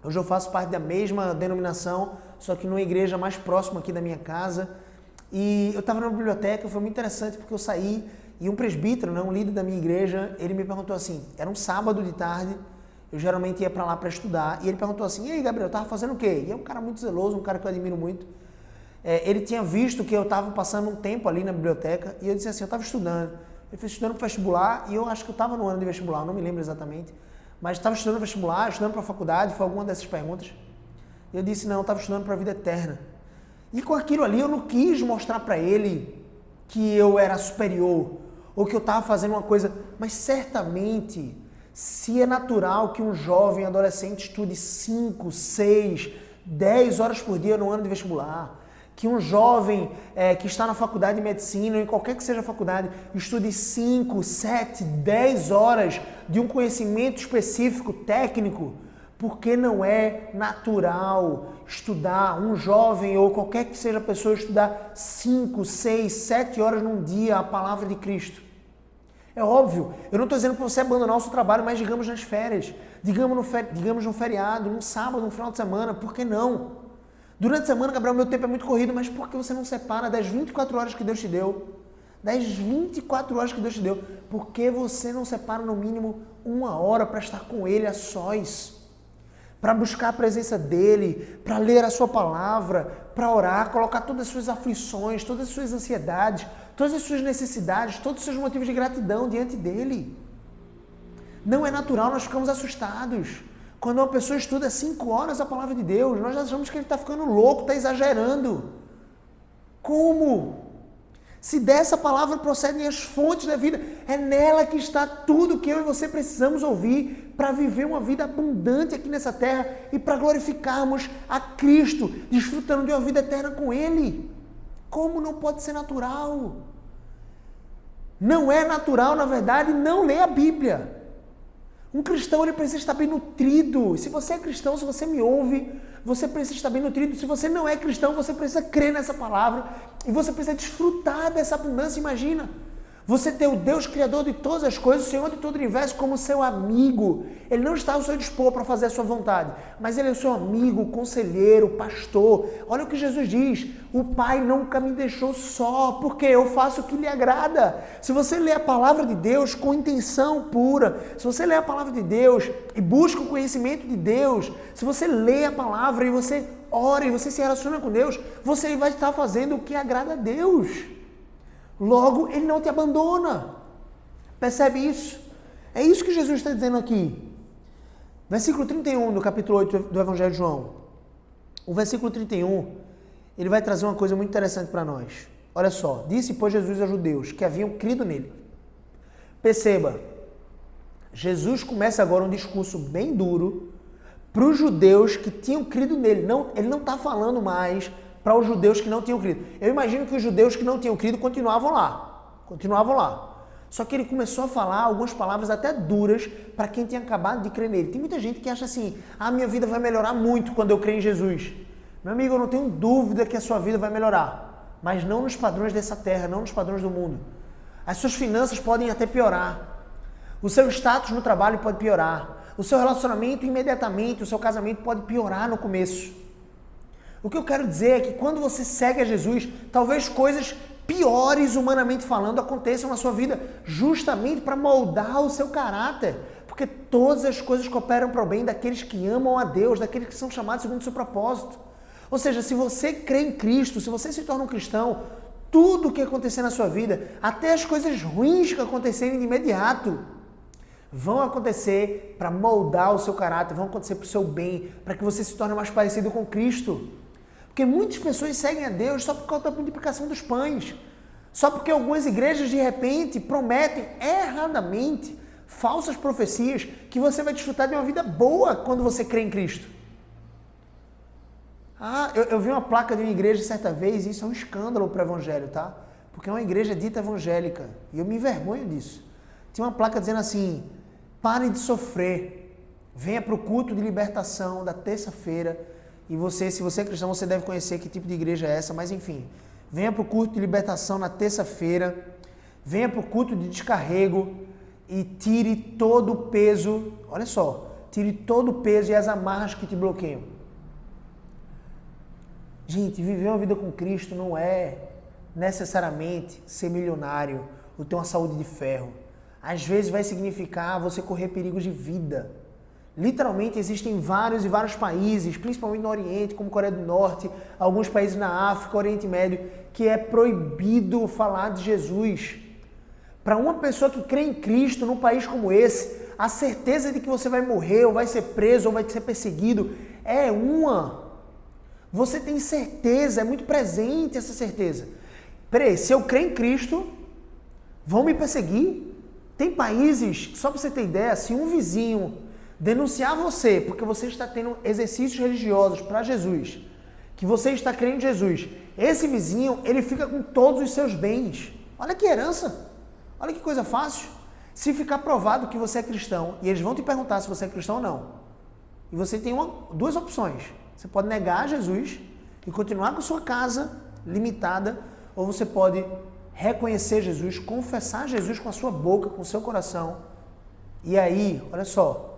Hoje eu faço parte da mesma denominação, só que numa igreja mais próxima aqui da minha casa. E eu estava na biblioteca, foi muito interessante porque eu saí e um presbítero, um líder da minha igreja, ele me perguntou assim, era um sábado de tarde, eu geralmente ia para lá para estudar, e ele perguntou assim, e aí Gabriel, estava fazendo o quê? E é um cara muito zeloso, um cara que eu admiro muito. Ele tinha visto que eu estava passando um tempo ali na biblioteca, e eu disse assim, eu estava estudando. Eu fui estudando para vestibular, e eu acho que eu estava no ano de vestibular, não me lembro exatamente. Mas estava estudando para vestibular, estudando para a faculdade, foi alguma dessas perguntas. E eu disse, não, eu estava estudando para a vida eterna. E com aquilo ali eu não quis mostrar para ele que eu era superior, ou que eu estava fazendo uma coisa, mas certamente, se é natural que um jovem adolescente estude 5, 6, 10 horas por dia no ano de vestibular, que um jovem que está na faculdade de medicina, ou em qualquer que seja a faculdade, estude 5, 7, 10 horas de um conhecimento específico, técnico, porque não é natural estudar, um jovem ou qualquer que seja a pessoa estudar 5, 6, 7 horas num dia a palavra de Cristo. É óbvio, eu não estou dizendo para você abandonar o seu trabalho, mas digamos nas férias, digamos no feriado, num sábado, num final de semana, por que não? Durante a semana, Gabriel, meu tempo é muito corrido, mas por que você não separa das 24 horas que Deus te deu? Das 24 horas que Deus te deu, por que você não separa no mínimo 1 hora para estar com Ele a sós? Para buscar a presença dEle, para ler a sua palavra, para orar, colocar todas as suas aflições, todas as suas ansiedades, todas as suas necessidades, todos os seus motivos de gratidão diante dEle. Não é natural, nós ficamos assustados. Quando uma pessoa estuda 5 horas a palavra de Deus, nós achamos que ele está ficando louco, está exagerando. Como? Se dessa palavra procedem as fontes da vida, é nela que está tudo que eu e você precisamos ouvir para viver uma vida abundante aqui nessa terra e para glorificarmos a Cristo, desfrutando de uma vida eterna com Ele. Como não pode ser natural? Não é natural, na verdade, não ler a Bíblia. Um cristão, ele precisa estar bem nutrido. Se você é cristão, se você me ouve, você precisa estar bem nutrido. Se você não é cristão, você precisa crer nessa palavra e você precisa desfrutar dessa abundância. Imagina, você ter o Deus Criador de todas as coisas, o Senhor de todo o universo, como seu amigo. Ele não está ao seu dispor para fazer a sua vontade, mas Ele é o seu amigo, conselheiro, pastor. Olha o que Jesus diz, o Pai nunca me deixou só, porque eu faço o que lhe agrada. Se você lê a palavra de Deus com intenção pura, se você lê a palavra de Deus e busca o conhecimento de Deus, se você lê a palavra e você ora e você se relaciona com Deus, você vai estar fazendo o que agrada a Deus. Logo, ele não te abandona. Percebe isso? É isso que Jesus está dizendo aqui. Versículo 31 do capítulo 8 do Evangelho de João. O versículo 31, ele vai trazer uma coisa muito interessante para nós. Olha só. Disse, pois, Jesus aos judeus que haviam crido nele. Perceba, Jesus começa agora um discurso bem duro para os judeus que tinham crido nele. Não, ele não está falando mais para os judeus que não tinham crido. Eu imagino que os judeus que não tinham crido continuavam lá. Só que ele começou a falar algumas palavras até duras para quem tinha acabado de crer nele. Tem muita gente que acha assim, minha vida vai melhorar muito quando eu crer em Jesus. Meu amigo, eu não tenho dúvida que a sua vida vai melhorar, mas não nos padrões dessa terra, não nos padrões do mundo. As suas finanças podem até piorar. O seu status no trabalho pode piorar. O seu relacionamento imediatamente, o seu casamento pode piorar no começo. O que eu quero dizer é que quando você segue a Jesus, talvez coisas piores, humanamente falando, aconteçam na sua vida, justamente para moldar o seu caráter. Porque todas as coisas cooperam para o bem daqueles que amam a Deus, daqueles que são chamados segundo o seu propósito. Ou seja, se você crê em Cristo, se você se torna um cristão, tudo o que acontecer na sua vida, até as coisas ruins que acontecerem de imediato, vão acontecer para moldar o seu caráter, vão acontecer para o seu bem, para que você se torne mais parecido com Cristo. Porque muitas pessoas seguem a Deus só por causa da multiplicação dos pães. Só porque algumas igrejas, de repente, prometem erradamente falsas profecias que você vai desfrutar de uma vida boa quando você crê em Cristo. Eu vi uma placa de uma igreja certa vez, e isso é um escândalo para o evangelho, tá? Porque é uma igreja dita evangélica, e eu me envergonho disso. Tinha uma placa dizendo assim, pare de sofrer, venha para o culto de libertação da terça-feira, e você, se você é cristão, você deve conhecer que tipo de igreja é essa, mas enfim, venha para o culto de libertação na terça-feira, venha para o culto de descarrego e tire todo o peso, olha só, tire todo o peso e as amarras que te bloqueiam. Gente, viver uma vida com Cristo não é necessariamente ser milionário ou ter uma saúde de ferro. Às vezes vai significar você correr perigos de vida. Literalmente existem vários e vários países, principalmente no Oriente, como Coreia do Norte, alguns países na África, Oriente Médio, que é proibido falar de Jesus. Para uma pessoa que crê em Cristo num país como esse, a certeza de que você vai morrer, ou vai ser preso, ou vai ser perseguido, é uma. Você tem certeza, é muito presente essa certeza. Peraí, se eu crer em Cristo, vão me perseguir? Tem países, só para você ter ideia, se um vizinho denunciar você, porque você está tendo exercícios religiosos para Jesus, que você está crendo em Jesus, esse vizinho, ele fica com todos os seus bens. Olha que herança, olha que coisa fácil. Se ficar provado que você é cristão, e eles vão te perguntar se você é cristão ou não, e você tem duas opções. Você pode negar Jesus e continuar com sua casa limitada, ou você pode reconhecer Jesus, confessar Jesus com a sua boca, com o seu coração. E aí, olha só,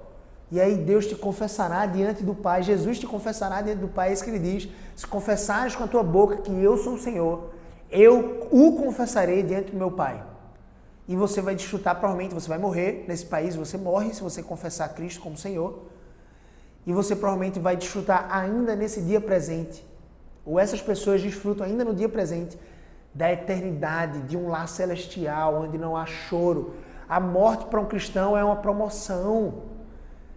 e aí Deus te confessará diante do Pai, Jesus te confessará diante do Pai, é isso que ele diz, se confessares com a tua boca que eu sou o Senhor, eu o confessarei diante do meu Pai. E você vai desfrutar, provavelmente você vai morrer nesse país, você morre se você confessar Cristo como Senhor, e você provavelmente vai desfrutar ainda nesse dia presente, ou essas pessoas desfrutam ainda no dia presente, da eternidade, de um lar celestial, onde não há choro. A morte para um cristão é uma promoção.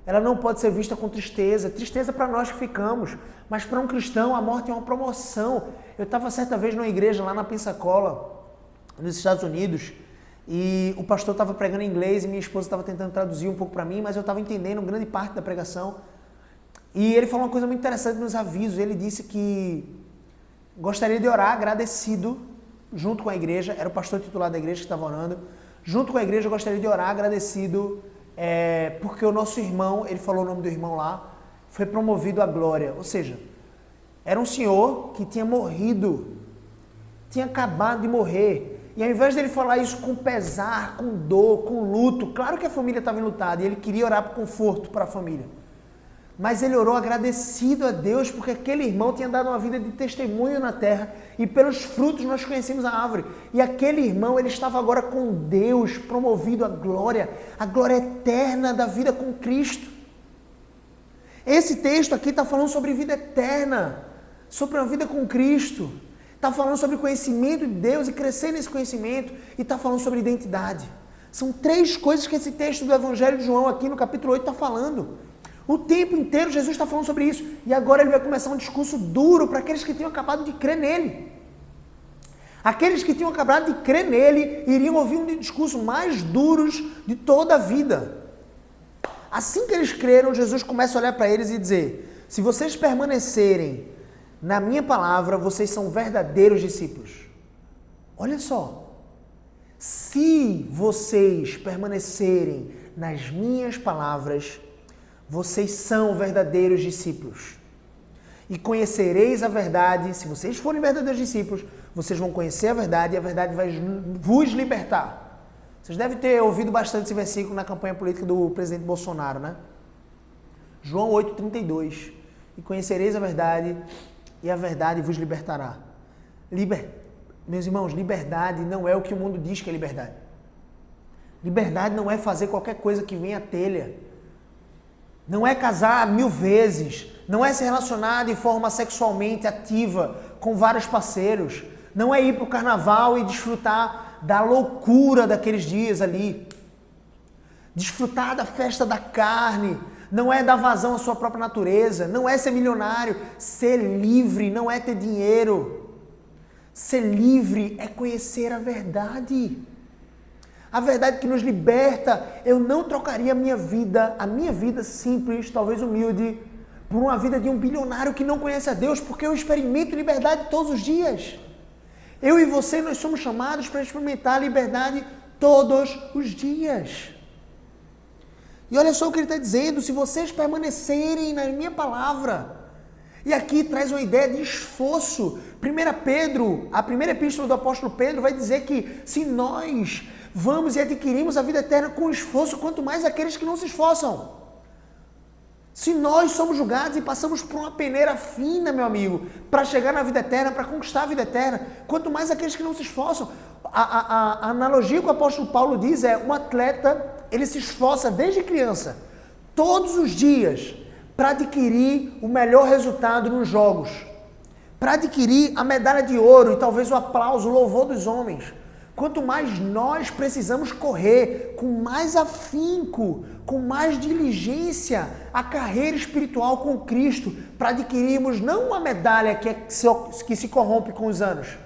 Ela não pode ser vista com tristeza. Tristeza para nós que ficamos, mas para um cristão a morte é uma promoção. Eu estava certa vez numa igreja lá na Pensacola, nos Estados Unidos, e o pastor estava pregando em inglês e minha esposa estava tentando traduzir um pouco para mim, mas eu estava entendendo grande parte da pregação. E ele falou uma coisa muito interessante nos avisos. Ele disse que gostaria de orar agradecido junto com a igreja. Era o pastor titular da igreja que estava orando. Junto com a igreja eu gostaria de orar agradecido porque o nosso irmão, ele falou o nome do irmão lá, foi promovido à glória. Ou seja, era um senhor que tinha morrido, tinha acabado de morrer. E ao invés dele falar isso com pesar, com dor, com luto, claro que a família estava enlutada e ele queria orar por conforto para a família. Mas ele orou agradecido a Deus porque aquele irmão tinha dado uma vida de testemunho na terra e pelos frutos nós conhecemos a árvore. E aquele irmão, ele estava agora com Deus, promovido à glória eterna da vida com Cristo. Esse texto aqui está falando sobre vida eterna, sobre uma vida com Cristo. Está falando sobre conhecimento de Deus e crescer nesse conhecimento. E está falando sobre identidade. São 3 coisas que esse texto do Evangelho de João aqui no capítulo 8 está falando. O tempo inteiro Jesus está falando sobre isso. E agora ele vai começar um discurso duro para aqueles que tinham acabado de crer nele. Aqueles que tinham acabado de crer nele iriam ouvir um dos discursos mais duros de toda a vida. Assim que eles creram, Jesus começa a olhar para eles e dizer: se vocês permanecerem na minha palavra, vocês são verdadeiros discípulos. Olha só. Se vocês permanecerem nas minhas palavras, vocês são verdadeiros discípulos. E conhecereis a verdade. Se vocês forem verdadeiros discípulos, vocês vão conhecer a verdade e a verdade vai vos libertar. Vocês devem ter ouvido bastante esse versículo na campanha política do presidente Bolsonaro, né? João 8,32. E conhecereis a verdade e a verdade vos libertará. Meus irmãos, liberdade não é o que o mundo diz que é liberdade. Liberdade não é fazer qualquer coisa que venha à telha. Não é casar 1000 vezes. Não é se relacionar de forma sexualmente ativa com vários parceiros. Não é ir para o carnaval e desfrutar da loucura daqueles dias ali. Desfrutar da festa da carne. Não é dar vazão à sua própria natureza. Não é ser milionário. Ser livre não é ter dinheiro. Ser livre é conhecer a verdade. A verdade que nos liberta. Eu não trocaria a minha vida simples, talvez humilde, por uma vida de um bilionário que não conhece a Deus, porque eu experimento liberdade todos os dias. Eu e você, nós somos chamados para experimentar a liberdade todos os dias. E olha só o que ele está dizendo: se vocês permanecerem na minha palavra. E aqui traz uma ideia de esforço. A primeira epístola do apóstolo Pedro vai dizer que se nós vamos e adquirimos a vida eterna com esforço, quanto mais aqueles que não se esforçam. Se nós somos julgados e passamos por uma peneira fina, meu amigo, para chegar na vida eterna, para conquistar a vida eterna, quanto mais aqueles que não se esforçam. A analogia que o apóstolo Paulo diz é: um atleta, ele se esforça desde criança, todos os dias, para adquirir o melhor resultado nos jogos, para adquirir a medalha de ouro e talvez o aplauso, o louvor dos homens. Quanto mais nós precisamos correr com mais afinco, com mais diligência, a carreira espiritual com Cristo, para adquirirmos não uma medalha que se corrompe com os anos,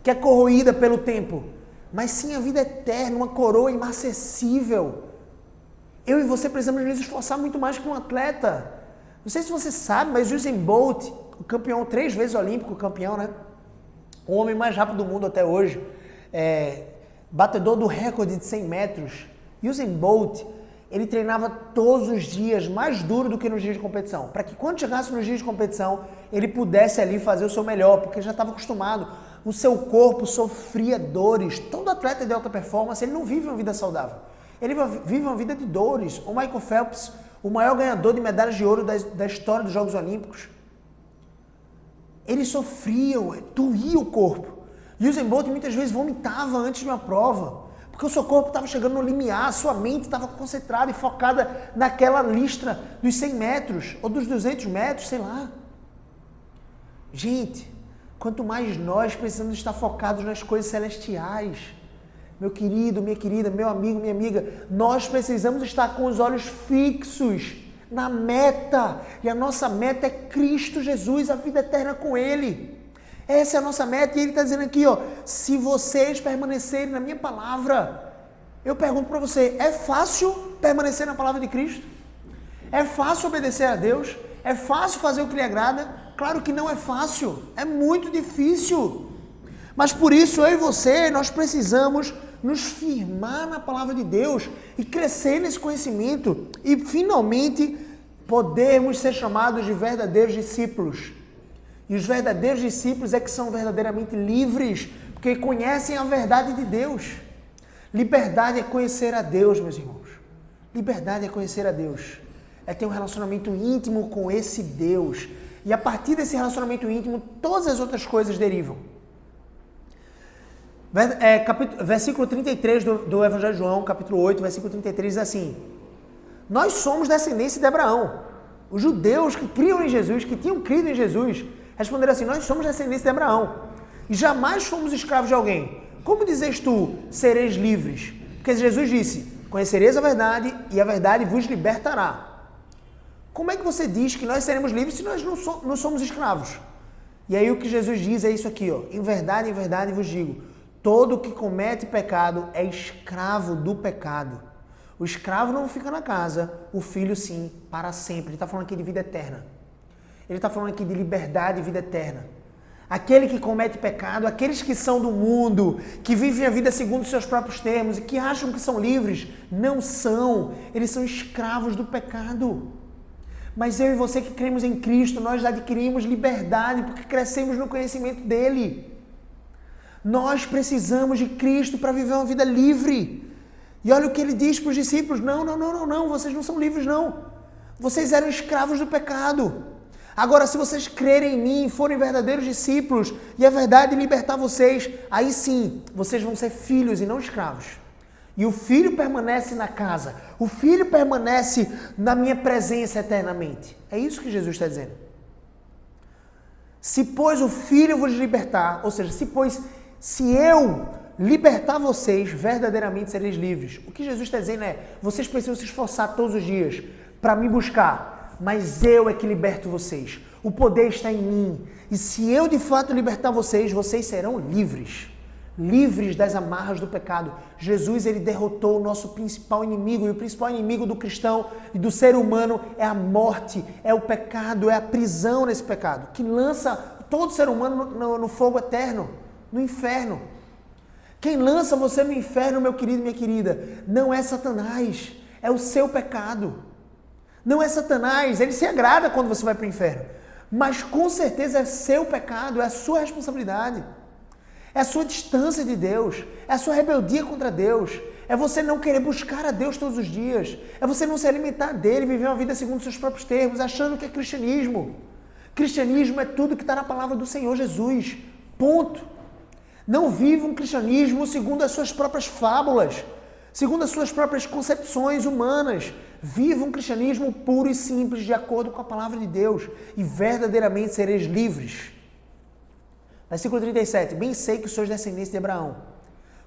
que é corroída pelo tempo, mas sim a vida eterna, uma coroa inacessível. Eu e você precisamos nos esforçar muito mais que um atleta. Não sei se você sabe, mas Usain Bolt, o campeão 3 vezes olímpico, campeão, né? O homem mais rápido do mundo até hoje, batedor do recorde de 100 metros. Usain Bolt, ele treinava todos os dias mais duro do que nos dias de competição, para que quando chegasse nos dias de competição, ele pudesse ali fazer o seu melhor, porque já estava acostumado. O seu corpo sofria dores. Todo atleta de alta performance, ele não vive uma vida saudável. Ele vive uma vida de dores. O Michael Phelps, o maior ganhador de medalhas de ouro da história dos Jogos Olímpicos, ele sofria, doía o corpo. Usain Bolt muitas vezes vomitava antes de uma prova, porque o seu corpo estava chegando no limiar, sua mente estava concentrada e focada naquela listra dos 100 metros, ou dos 200 metros, sei lá. Gente, quanto mais nós precisamos estar focados nas coisas celestiais. Meu querido, minha querida, meu amigo, minha amiga, nós precisamos estar com os olhos fixos na meta. E a nossa meta é Cristo Jesus, a vida eterna com Ele. Essa é a nossa meta. E Ele está dizendo aqui, se vocês permanecerem na minha palavra. Eu pergunto para você, é fácil permanecer na palavra de Cristo? É fácil obedecer a Deus? É fácil fazer o que lhe agrada? Claro que não é fácil, é muito difícil. Mas por isso, eu e você, nós precisamos nos firmar na palavra de Deus e crescer nesse conhecimento e finalmente podermos ser chamados de verdadeiros discípulos. E os verdadeiros discípulos é que são verdadeiramente livres, porque conhecem a verdade de Deus. Liberdade é conhecer a Deus, meus irmãos. Liberdade é conhecer a Deus. É ter um relacionamento íntimo com esse Deus. E a partir desse relacionamento íntimo, todas as outras coisas derivam. Versículo 33 do Evangelho de João, capítulo 8, versículo 33, diz assim: nós somos descendência de Abraão. Os judeus que criam em Jesus, que tinham crido em Jesus, responderam assim: nós somos descendência de Abraão. e jamais fomos escravos de alguém, como dizes tu, sereis livres? Porque Jesus disse, conhecereis a verdade e a verdade vos libertará. Como é que você diz que nós seremos livres se nós não somos escravos? E aí o que Jesus diz é isso aqui, ó. Em verdade vos digo, todo que comete pecado é escravo do pecado. O escravo não fica na casa, o filho sim, para sempre. Ele está falando aqui de vida eterna. Ele está falando aqui de liberdade e vida eterna. Aquele que comete pecado, aqueles que são do mundo, que vivem a vida segundo os seus próprios termos e que acham que são livres, não são. Eles são escravos do pecado. Mas eu e você que cremos em Cristo, nós adquirimos liberdade porque crescemos no conhecimento dele. Nós precisamos de Cristo para viver uma vida livre. E olha o que ele diz para os discípulos, não, vocês não são livres não. Vocês eram escravos do pecado. Agora, se vocês crerem em mim, forem verdadeiros discípulos, e a verdade libertar vocês, aí sim, vocês vão ser filhos e não escravos. E o filho permanece na casa. O filho permanece na minha presença eternamente. É isso que Jesus está dizendo. Se, pois, o filho vos libertar, ou seja, se eu libertar vocês, verdadeiramente sereis livres. O que Jesus está dizendo é, vocês precisam se esforçar todos os dias para me buscar, mas eu é que liberto vocês. O poder está em mim. E se eu de fato libertar vocês, vocês serão livres. Livres das amarras do pecado. Jesus, ele derrotou o nosso principal inimigo, e o principal inimigo do cristão e do ser humano é a morte, é o pecado, é a prisão nesse pecado, que lança todo ser humano no fogo eterno, no inferno. Quem lança você no inferno, meu querido e minha querida, não é Satanás, é o seu pecado. Não é Satanás, ele se agrada quando você vai para o inferno, mas com certeza é seu pecado, é a sua responsabilidade. É a sua distância de Deus, é a sua rebeldia contra Deus, é você não querer buscar a Deus todos os dias, é você não se alimentar dele, viver uma vida segundo os seus próprios termos, achando que é cristianismo. Cristianismo é tudo que está na palavra do Senhor Jesus, ponto. Não viva um cristianismo segundo as suas próprias fábulas, segundo as suas próprias concepções humanas. Viva um cristianismo puro e simples, de acordo com a palavra de Deus, e verdadeiramente sereis livres. Versículo 37, bem sei que sois descendentes de Abraão.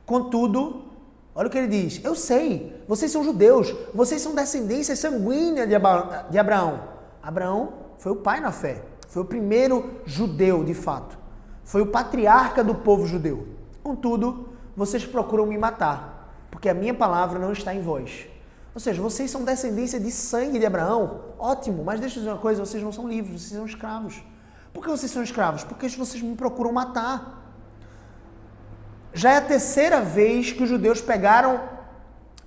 Contudo, olha o que ele diz, eu sei, vocês são judeus, vocês são descendência sanguínea de Abraão. Abraão foi o pai na fé, foi o primeiro judeu de fato, foi o patriarca do povo judeu. Contudo, vocês procuram me matar, porque a minha palavra não está em vós. Ou seja, vocês são descendência de sangue de Abraão, ótimo, mas deixa eu dizer uma coisa, vocês não são livres, vocês são escravos. Por que vocês são escravos? Porque vocês me procuram matar. Já é a terceira vez que os judeus pegaram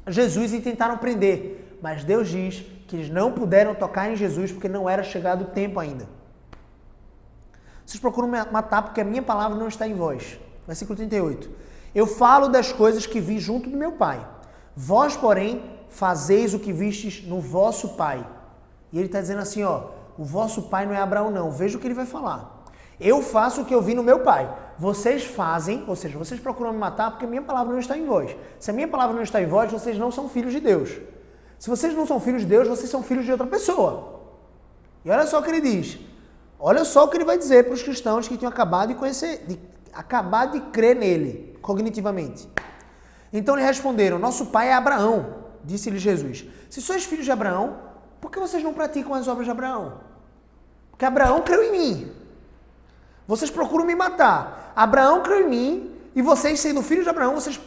Jesus e tentaram prender. Mas Deus diz que eles não puderam tocar em Jesus porque não era chegado o tempo ainda. Vocês procuram me matar porque a minha palavra não está em vós. Versículo 38. Eu falo das coisas que vi junto do meu Pai. Vós, porém, fazeis o que vistes no vosso Pai. E ele está dizendo assim, ó, o vosso pai não é Abraão, não. Veja o que ele vai falar. Eu faço o que eu vi no meu pai. Vocês fazem, ou seja, vocês procuram me matar porque a minha palavra não está em vós. Se a minha palavra não está em vós, vocês não são filhos de Deus. Se vocês não são filhos de Deus, vocês são filhos de outra pessoa. E olha só o que ele diz. Olha só o que ele vai dizer para os cristãos que tinham acabado de conhecer, acabado de crer nele, cognitivamente. Então lhe responderam, nosso pai é Abraão, disse-lhe Jesus. Se sois filhos de Abraão, por que vocês não praticam as obras de Abraão? Porque Abraão creu em mim. Vocês procuram me matar. Abraão creu em mim e vocês, sendo filhos de Abraão, vocês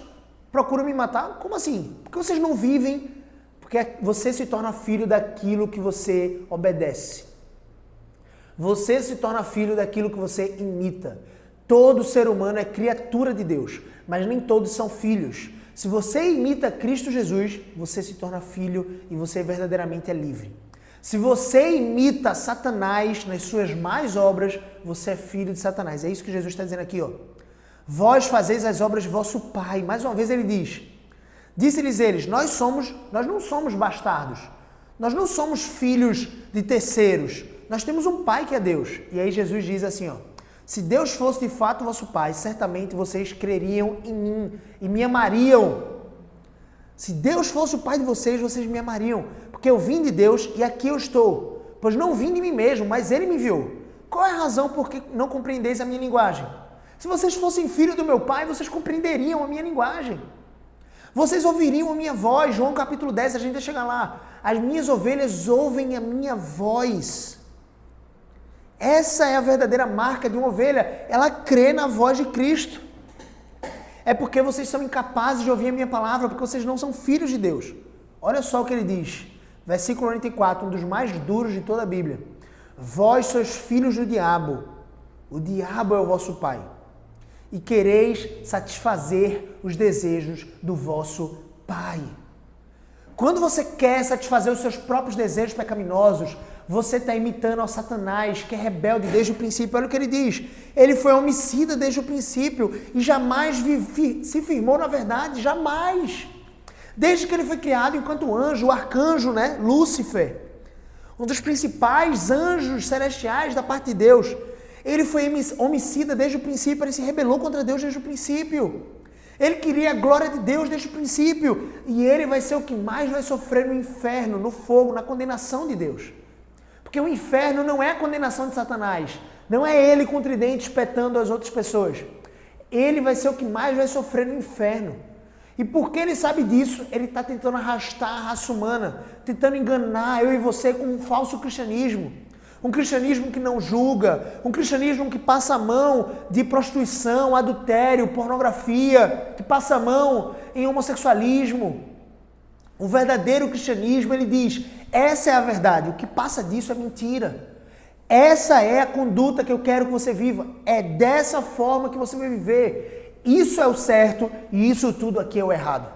procuram me matar? Como assim? Porque vocês não vivem, porque você se torna filho daquilo que você obedece. Você se torna filho daquilo que você imita. Todo ser humano é criatura de Deus, mas nem todos são filhos. Se você imita Cristo Jesus, você se torna filho e você verdadeiramente é livre. Se você imita Satanás nas suas más obras, você é filho de Satanás. É isso que Jesus está dizendo aqui, ó. Vós fazeis as obras de vosso pai. Mais uma vez ele diz. Disse-lhes eles, nós não somos bastardos. Nós não somos filhos de terceiros. Nós temos um pai que é Deus. E aí Jesus diz assim, ó. Se Deus fosse de fato vosso pai, certamente vocês creriam em mim e me amariam. Se Deus fosse o pai de vocês, vocês me amariam. Porque eu vim de Deus e aqui eu estou. Pois não vim de mim mesmo, mas ele me enviou. Qual é a razão por que não compreendeis a minha linguagem? Se vocês fossem filhos do meu Pai, vocês compreenderiam a minha linguagem. Vocês ouviriam a minha voz. João capítulo 10, a gente vai chegar lá. As minhas ovelhas ouvem a minha voz. Essa é a verdadeira marca de uma ovelha. Ela crê na voz de Cristo. É porque vocês são incapazes de ouvir a minha palavra, porque vocês não são filhos de Deus. Olha só o que ele diz. Versículo 94, um dos mais duros de toda a Bíblia. Vós sois filhos do diabo. O diabo é o vosso pai. E quereis satisfazer os desejos do vosso pai. Quando você quer satisfazer os seus próprios desejos pecaminosos, você está imitando ao Satanás, que é rebelde desde o princípio. Olha o que ele diz. Ele foi homicida desde o princípio e jamais se firmou na verdade, jamais. Desde que ele foi criado enquanto anjo, o arcanjo, Lúcifer, um dos principais anjos celestiais da parte de Deus. Ele foi homicida desde o princípio, ele se rebelou contra Deus desde o princípio. Ele queria a glória de Deus desde o princípio. E ele vai ser o que mais vai sofrer no inferno, no fogo, na condenação de Deus. Porque o inferno não é a condenação de Satanás. Não é ele com o tridente espetando as outras pessoas. Ele vai ser o que mais vai sofrer no inferno. E porque ele sabe disso, ele está tentando arrastar a raça humana, tentando enganar eu e você com um falso cristianismo. Um cristianismo que não julga, um cristianismo que passa a mão de prostituição, adultério, pornografia, que passa a mão em homossexualismo. O verdadeiro cristianismo, ele diz, essa é a verdade, o que passa disso é mentira. Essa é a conduta que eu quero que você viva, é dessa forma que você vai viver. Isso é o certo e isso tudo aqui é o errado.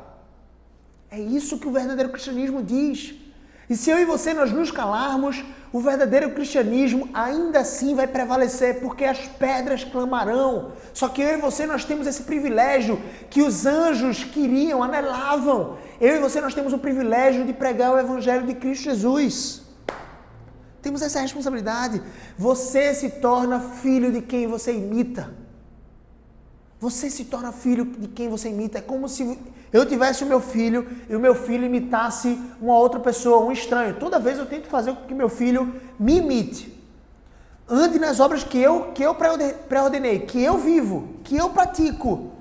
É isso que o verdadeiro cristianismo diz. E se eu e você nós nos calarmos, o verdadeiro cristianismo ainda assim vai prevalecer, porque as pedras clamarão. Só que eu e você nós temos esse privilégio que os anjos queriam, anelavam. Eu e você nós temos o privilégio de pregar o evangelho de Cristo Jesus. Temos essa responsabilidade. Você se torna filho de quem você imita. Você se torna filho de quem você imita. É como se eu tivesse o meu filho e o meu filho imitasse uma outra pessoa, um estranho. Toda vez eu tento fazer com que meu filho me imite. Ande nas obras que eu pré-ordenei, que eu vivo, que eu pratico.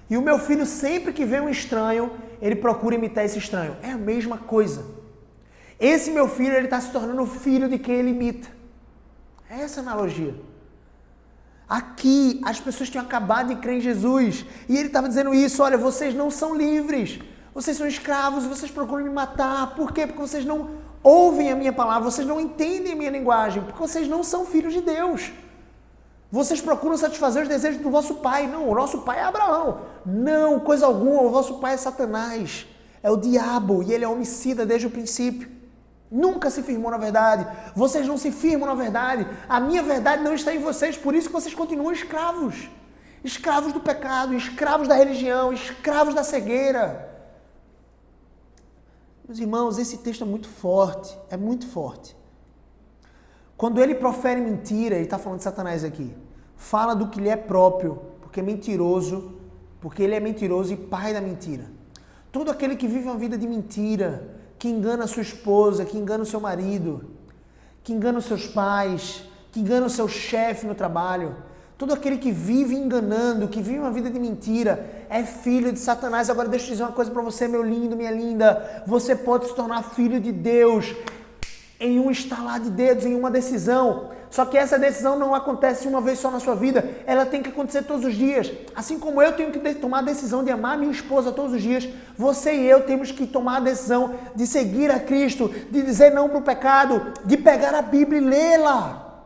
E o meu filho, sempre que vê um estranho, ele procura imitar esse estranho. É a mesma coisa. Esse meu filho, ele está se tornando filho de quem ele imita. É essa a analogia. Aqui, as pessoas tinham acabado de crer em Jesus. E ele estava dizendo isso, olha, vocês não são livres. Vocês são escravos, vocês procuram me matar. Por quê? Porque vocês não ouvem a minha palavra, vocês não entendem a minha linguagem, porque vocês não são filhos de Deus. Vocês procuram satisfazer os desejos do vosso pai. Não, o nosso pai é Abraão. Não, coisa alguma, o vosso pai é Satanás. É o diabo e ele é homicida desde o princípio. Nunca se firmou na verdade. Vocês não se firmam na verdade. A minha verdade não está em vocês. Por isso que vocês continuam escravos. Escravos do pecado, escravos da religião, escravos da cegueira. Meus irmãos, esse texto é muito forte. É muito forte. Quando ele profere mentira, ele está falando de Satanás aqui. Fala do que lhe é próprio, porque é mentiroso, porque ele é mentiroso e pai da mentira. Todo aquele que vive uma vida de mentira, que engana a sua esposa, que engana o seu marido, que engana os seus pais, que engana o seu chefe no trabalho. Todo aquele que vive enganando, que vive uma vida de mentira, é filho de Satanás. Agora deixa eu dizer uma coisa para você, meu lindo, minha linda. Você pode se tornar filho de Deus em um estalar de dedos, em uma decisão. Só que essa decisão não acontece uma vez só na sua vida. Ela tem que acontecer todos os dias. Assim como eu tenho que tomar a decisão de amar minha esposa todos os dias, você e eu temos que tomar a decisão de seguir a Cristo, de dizer não para o pecado, de pegar a Bíblia e lê-la.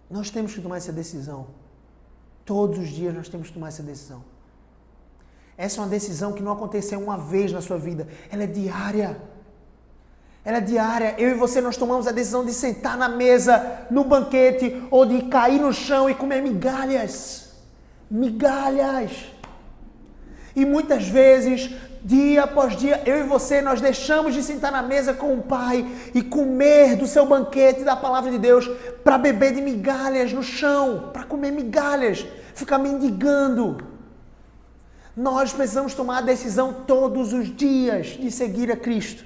Nós temos que tomar essa decisão. Todos os dias nós temos que tomar essa decisão. Essa é uma decisão que não aconteceu uma vez na sua vida. Ela é diária. Ela é diária. Eu e você, nós tomamos a decisão de sentar na mesa, no banquete, ou de cair no chão e comer migalhas. Migalhas. E muitas vezes, dia após dia, eu e você, nós deixamos de sentar na mesa com o Pai e comer do seu banquete da palavra de Deus para beber de migalhas no chão, para comer migalhas, ficar mendigando. Nós precisamos tomar a decisão todos os dias de seguir a Cristo,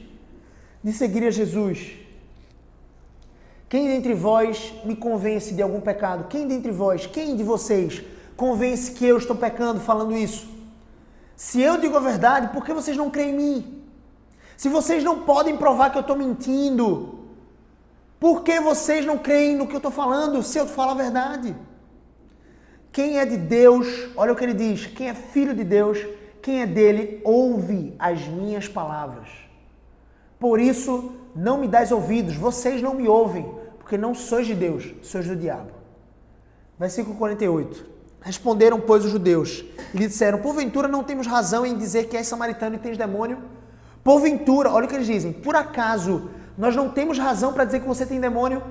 de seguir a Jesus. Quem dentre vós me convence de algum pecado? Quem dentre vós, quem de vocês convence que eu estou pecando falando isso? Se eu digo a verdade, por que vocês não creem em mim? Se vocês não podem provar que eu estou mentindo, por que vocês não creem no que eu estou falando, se eu falo a verdade? Quem é de Deus, olha o que ele diz, quem é filho de Deus, quem é dele, ouve as minhas palavras. Por isso, não me dais ouvidos, vocês não me ouvem, porque não sois de Deus, sois do diabo. Versículo 48. Responderam, pois, os judeus, e lhe disseram, porventura não temos razão em dizer que és samaritano e tens demônio? Porventura, olha o que eles dizem, por acaso nós não temos razão para dizer que você tem demônio?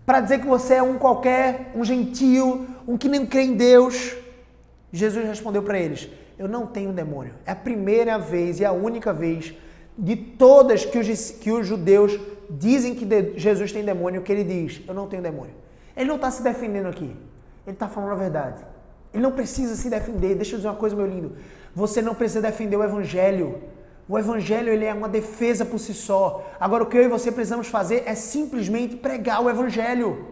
Para dizer que você é um qualquer, um gentio, um que nem crê em Deus? Jesus respondeu para eles, eu não tenho demônio. É a primeira vez e a única vez de todas que os judeus dizem que Jesus tem demônio, que ele diz, eu não tenho demônio. Ele não está se defendendo aqui, ele está falando a verdade. Ele não precisa se defender. Deixa eu dizer uma coisa, meu lindo, você não precisa defender o evangelho. O evangelho, ele é uma defesa por si só. Agora, o que eu e você precisamos fazer é simplesmente pregar o evangelho.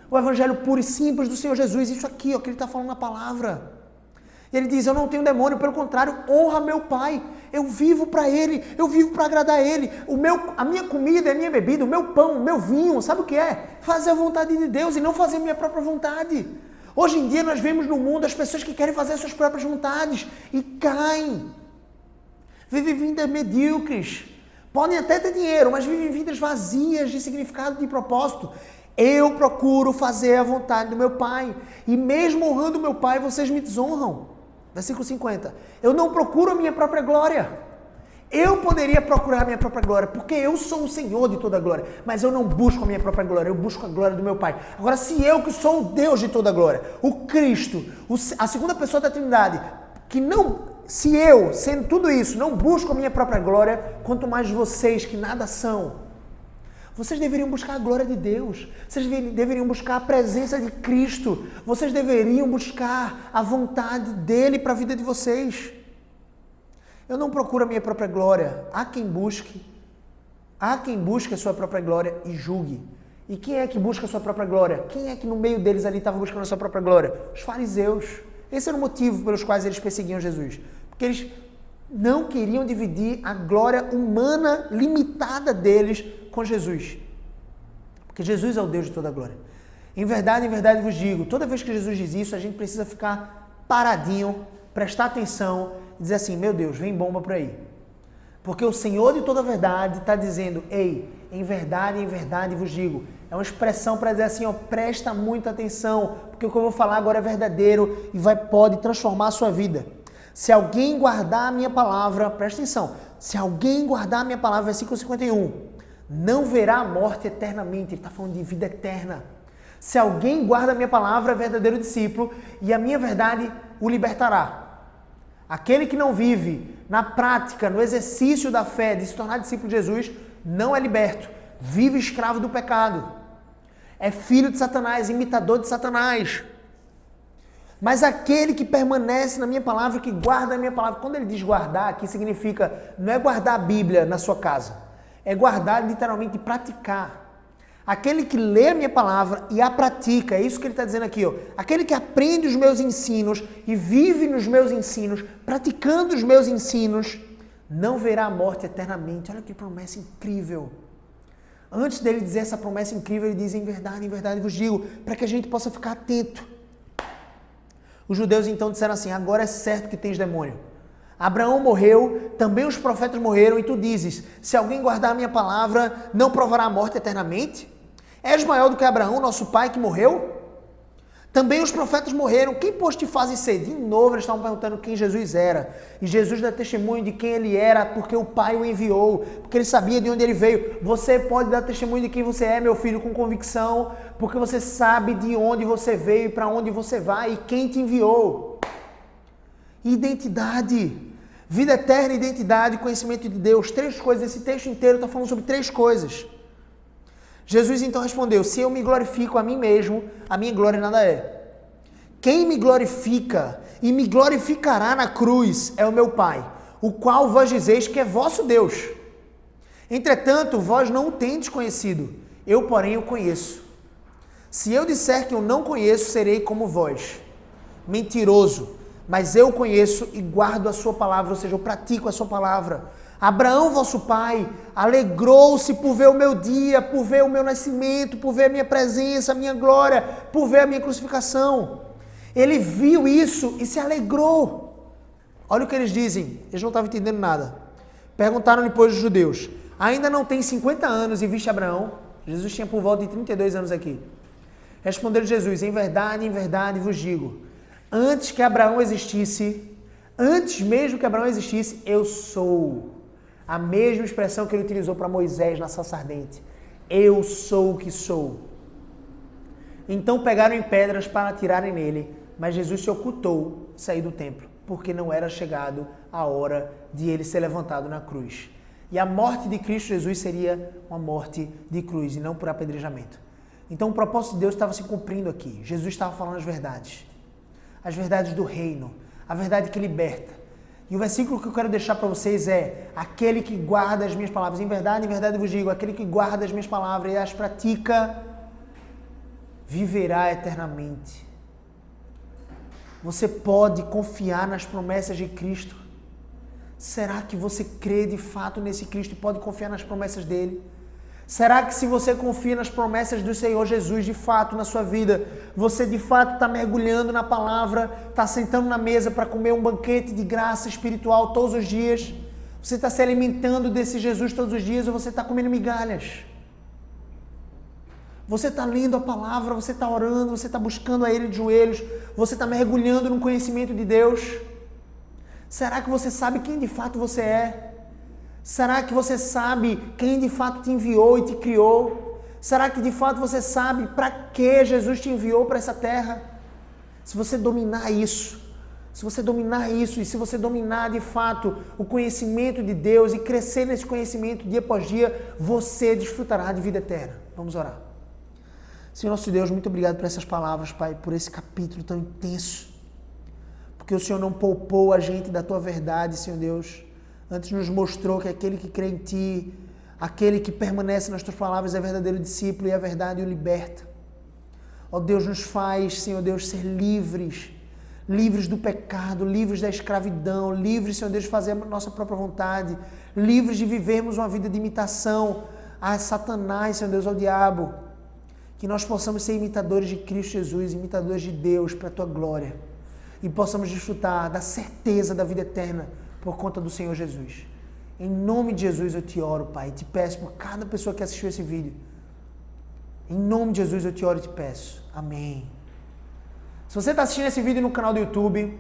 O evangelho puro e simples do Senhor Jesus. Isso aqui, ó, que ele está falando na palavra. E ele diz, eu não tenho demônio, pelo contrário, honra meu Pai. Eu vivo para Ele, eu vivo para agradar a Ele. A minha comida é a minha bebida, o meu pão, o meu vinho, sabe o que é? Fazer a vontade de Deus e não fazer a minha própria vontade. Hoje em dia nós vemos no mundo as pessoas que querem fazer as suas próprias vontades e caem. Vivem vidas medíocres. Podem até ter dinheiro, mas vivem vidas vazias de significado, de propósito. Eu procuro fazer a vontade do meu Pai. E mesmo honrando o meu Pai, vocês me desonram. Versículo 50. Eu não procuro a minha própria glória. Eu poderia procurar a minha própria glória, porque eu sou o Senhor de toda a glória. Mas eu não busco a minha própria glória, eu busco a glória do meu Pai. Agora, se eu que sou o Deus de toda a glória, o Cristo, a segunda pessoa da Trindade, se eu, sendo tudo isso, não busco a minha própria glória, quanto mais vocês que nada são. Vocês deveriam buscar a glória de Deus. Vocês deveriam buscar a presença de Cristo. Vocês deveriam buscar a vontade dEle para a vida de vocês. Eu não procuro a minha própria glória. Há quem busque a sua própria glória e julgue. E quem é que busca a sua própria glória? Quem é que no meio deles ali estava buscando a sua própria glória? Os fariseus. Esse era o motivo pelos quais eles perseguiam Jesus. Porque eles não queriam dividir a glória humana limitada deles com Jesus. Porque Jesus é o Deus de toda a glória. Em verdade vos digo, toda vez que Jesus diz isso, a gente precisa ficar paradinho, prestar atenção e dizer assim, meu Deus, vem bomba por aí. Porque o Senhor de toda a verdade está dizendo, ei, em verdade vos digo. É uma expressão para dizer assim, ó, presta muita atenção, porque o que eu vou falar agora é verdadeiro e pode transformar a sua vida. Se alguém guardar a minha palavra, presta atenção, se alguém guardar a minha palavra, versículo 51, não verá a morte eternamente. Ele está falando de vida eterna. Se alguém guarda a minha palavra, é verdadeiro discípulo, e a minha verdade o libertará. Aquele que não vive na prática, no exercício da fé, de se tornar discípulo de Jesus, não é liberto. Vive escravo do pecado. É filho de Satanás, imitador de Satanás. Mas aquele que permanece na minha palavra, que guarda a minha palavra, quando ele diz guardar, aqui significa, não é guardar a Bíblia na sua casa, é guardar literalmente praticar. Aquele que lê a minha palavra e a pratica, é isso que ele está dizendo aqui, ó. Aquele que aprende os meus ensinos e vive nos meus ensinos, praticando os meus ensinos, não verá a morte eternamente. Olha que promessa incrível. Antes dele dizer essa promessa incrível, ele diz, em verdade vos digo, para que a gente possa ficar atento. Os judeus então disseram assim, agora é certo que tens demônio. Abraão morreu, também os profetas morreram, e tu dizes, se alguém guardar a minha palavra, não provará a morte eternamente? És maior do que Abraão, nosso pai, que morreu? Também os profetas morreram, quem pôs te fazer ser? De novo eles estavam perguntando quem Jesus era. E Jesus dá testemunho de quem ele era, porque o Pai o enviou, porque ele sabia de onde ele veio. Você pode dar testemunho de quem você é, meu filho, com convicção, porque você sabe de onde você veio e para onde você vai e quem te enviou. Identidade. Vida eterna, identidade, conhecimento de Deus. 3 coisas. Esse texto inteiro está falando sobre 3 coisas. Jesus então respondeu, se eu me glorifico a mim mesmo, a minha glória nada é. Quem me glorifica e me glorificará na cruz é o meu Pai, o qual vós dizeis que é vosso Deus. Entretanto, vós não o tendes conhecido. Eu, porém, o conheço. Se eu disser que eu não conheço, serei como vós, mentiroso. Mas eu conheço e guardo a sua palavra, ou seja, eu pratico a sua palavra. Abraão, vosso pai, alegrou-se por ver o meu dia, por ver o meu nascimento, por ver a minha presença, a minha glória, por ver a minha crucificação. Ele viu isso e se alegrou. Olha o que eles dizem, eles não estavam entendendo nada. Perguntaram-lhe, pois, os judeus, ainda não tem 50 anos e viste Abraão? Jesus tinha por volta de 32 anos aqui. Respondeu Jesus, em verdade vos digo, antes mesmo que Abraão existisse, eu sou. A mesma expressão que ele utilizou para Moisés na sarça ardente. Eu sou o que sou. Então pegaram em pedras para atirarem nele, mas Jesus se ocultou, saiu do templo, porque não era chegado a hora de ele ser levantado na cruz. E a morte de Cristo Jesus seria uma morte de cruz e não por apedrejamento. Então o propósito de Deus estava se cumprindo aqui. Jesus estava falando as verdades do reino, a verdade que liberta. E o versículo que eu quero deixar para vocês é: aquele que guarda as minhas palavras, em verdade vos digo, aquele que guarda as minhas palavras e as pratica, viverá eternamente. Você pode confiar nas promessas de Cristo? Será que você crê de fato nesse Cristo e pode confiar nas promessas dele? Será que se você confia nas promessas do Senhor Jesus de fato na sua vida, você de fato está mergulhando na palavra, está sentando na mesa para comer um banquete de graça espiritual todos os dias? Você está se alimentando desse Jesus todos os dias ou você está comendo migalhas? Você está lendo a palavra, você está orando, você está buscando a Ele de joelhos, você está mergulhando no conhecimento de Deus? Será que você sabe quem de fato você é? Será que você sabe quem de fato te enviou e te criou? Será que de fato você sabe para que Jesus te enviou para essa terra? Se você dominar isso e se você dominar de fato o conhecimento de Deus e crescer nesse conhecimento dia após dia, você desfrutará de vida eterna. Vamos orar. Senhor nosso Deus, muito obrigado por essas palavras, Pai, por esse capítulo tão intenso. Porque o Senhor não poupou a gente da Tua verdade, Senhor Deus. Antes nos mostrou que aquele que crê em Ti, aquele que permanece nas Tuas palavras é verdadeiro discípulo e a verdade o liberta. Ó Deus, nos faz, Senhor Deus, ser livres do pecado, livres da escravidão, livres, Senhor Deus, de fazer a nossa própria vontade, livres de vivermos uma vida de imitação a Satanás, Senhor Deus, ao diabo. Que nós possamos ser imitadores de Cristo Jesus, imitadores de Deus para a Tua glória. E possamos desfrutar da certeza da vida eterna por conta do Senhor Jesus. Em nome de Jesus eu te oro, Pai, e te peço por cada pessoa que assistiu esse vídeo. Em nome de Jesus eu te oro e te peço. Amém. Se você está assistindo esse vídeo no canal do YouTube,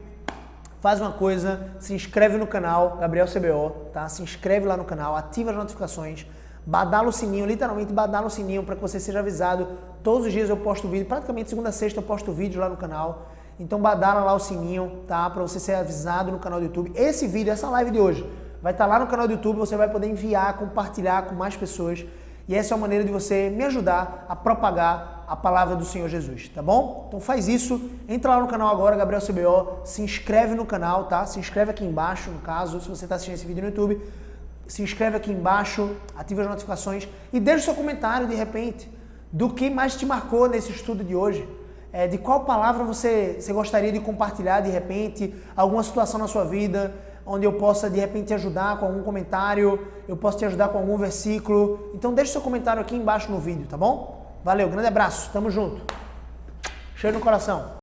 faz uma coisa, se inscreve no canal, Gabriel CBO, tá? Se inscreve lá no canal, ativa as notificações, badala o sininho, literalmente badala o sininho para que você seja avisado. Todos os dias eu posto vídeo, praticamente segunda a sexta eu posto vídeo lá no canal. Então badala lá o sininho, tá? Para você ser avisado no canal do YouTube. Esse vídeo, essa live de hoje, vai estar lá no canal do YouTube, você vai poder enviar, compartilhar com mais pessoas. E essa é uma maneira de você me ajudar a propagar a palavra do Senhor Jesus, tá bom? Então faz isso, entra lá no canal agora, Gabriel CBO, se inscreve no canal, tá? Se inscreve aqui embaixo, no caso, se você está assistindo esse vídeo no YouTube, se inscreve aqui embaixo, ativa as notificações e deixa o seu comentário, de repente, do que mais te marcou nesse estudo de hoje. De qual palavra você gostaria de compartilhar de repente, alguma situação na sua vida, onde eu possa de repente te ajudar com algum comentário, eu posso te ajudar com algum versículo. Então deixa seu comentário aqui embaixo no vídeo, tá bom? Valeu, grande abraço, tamo junto. Cheiro no coração.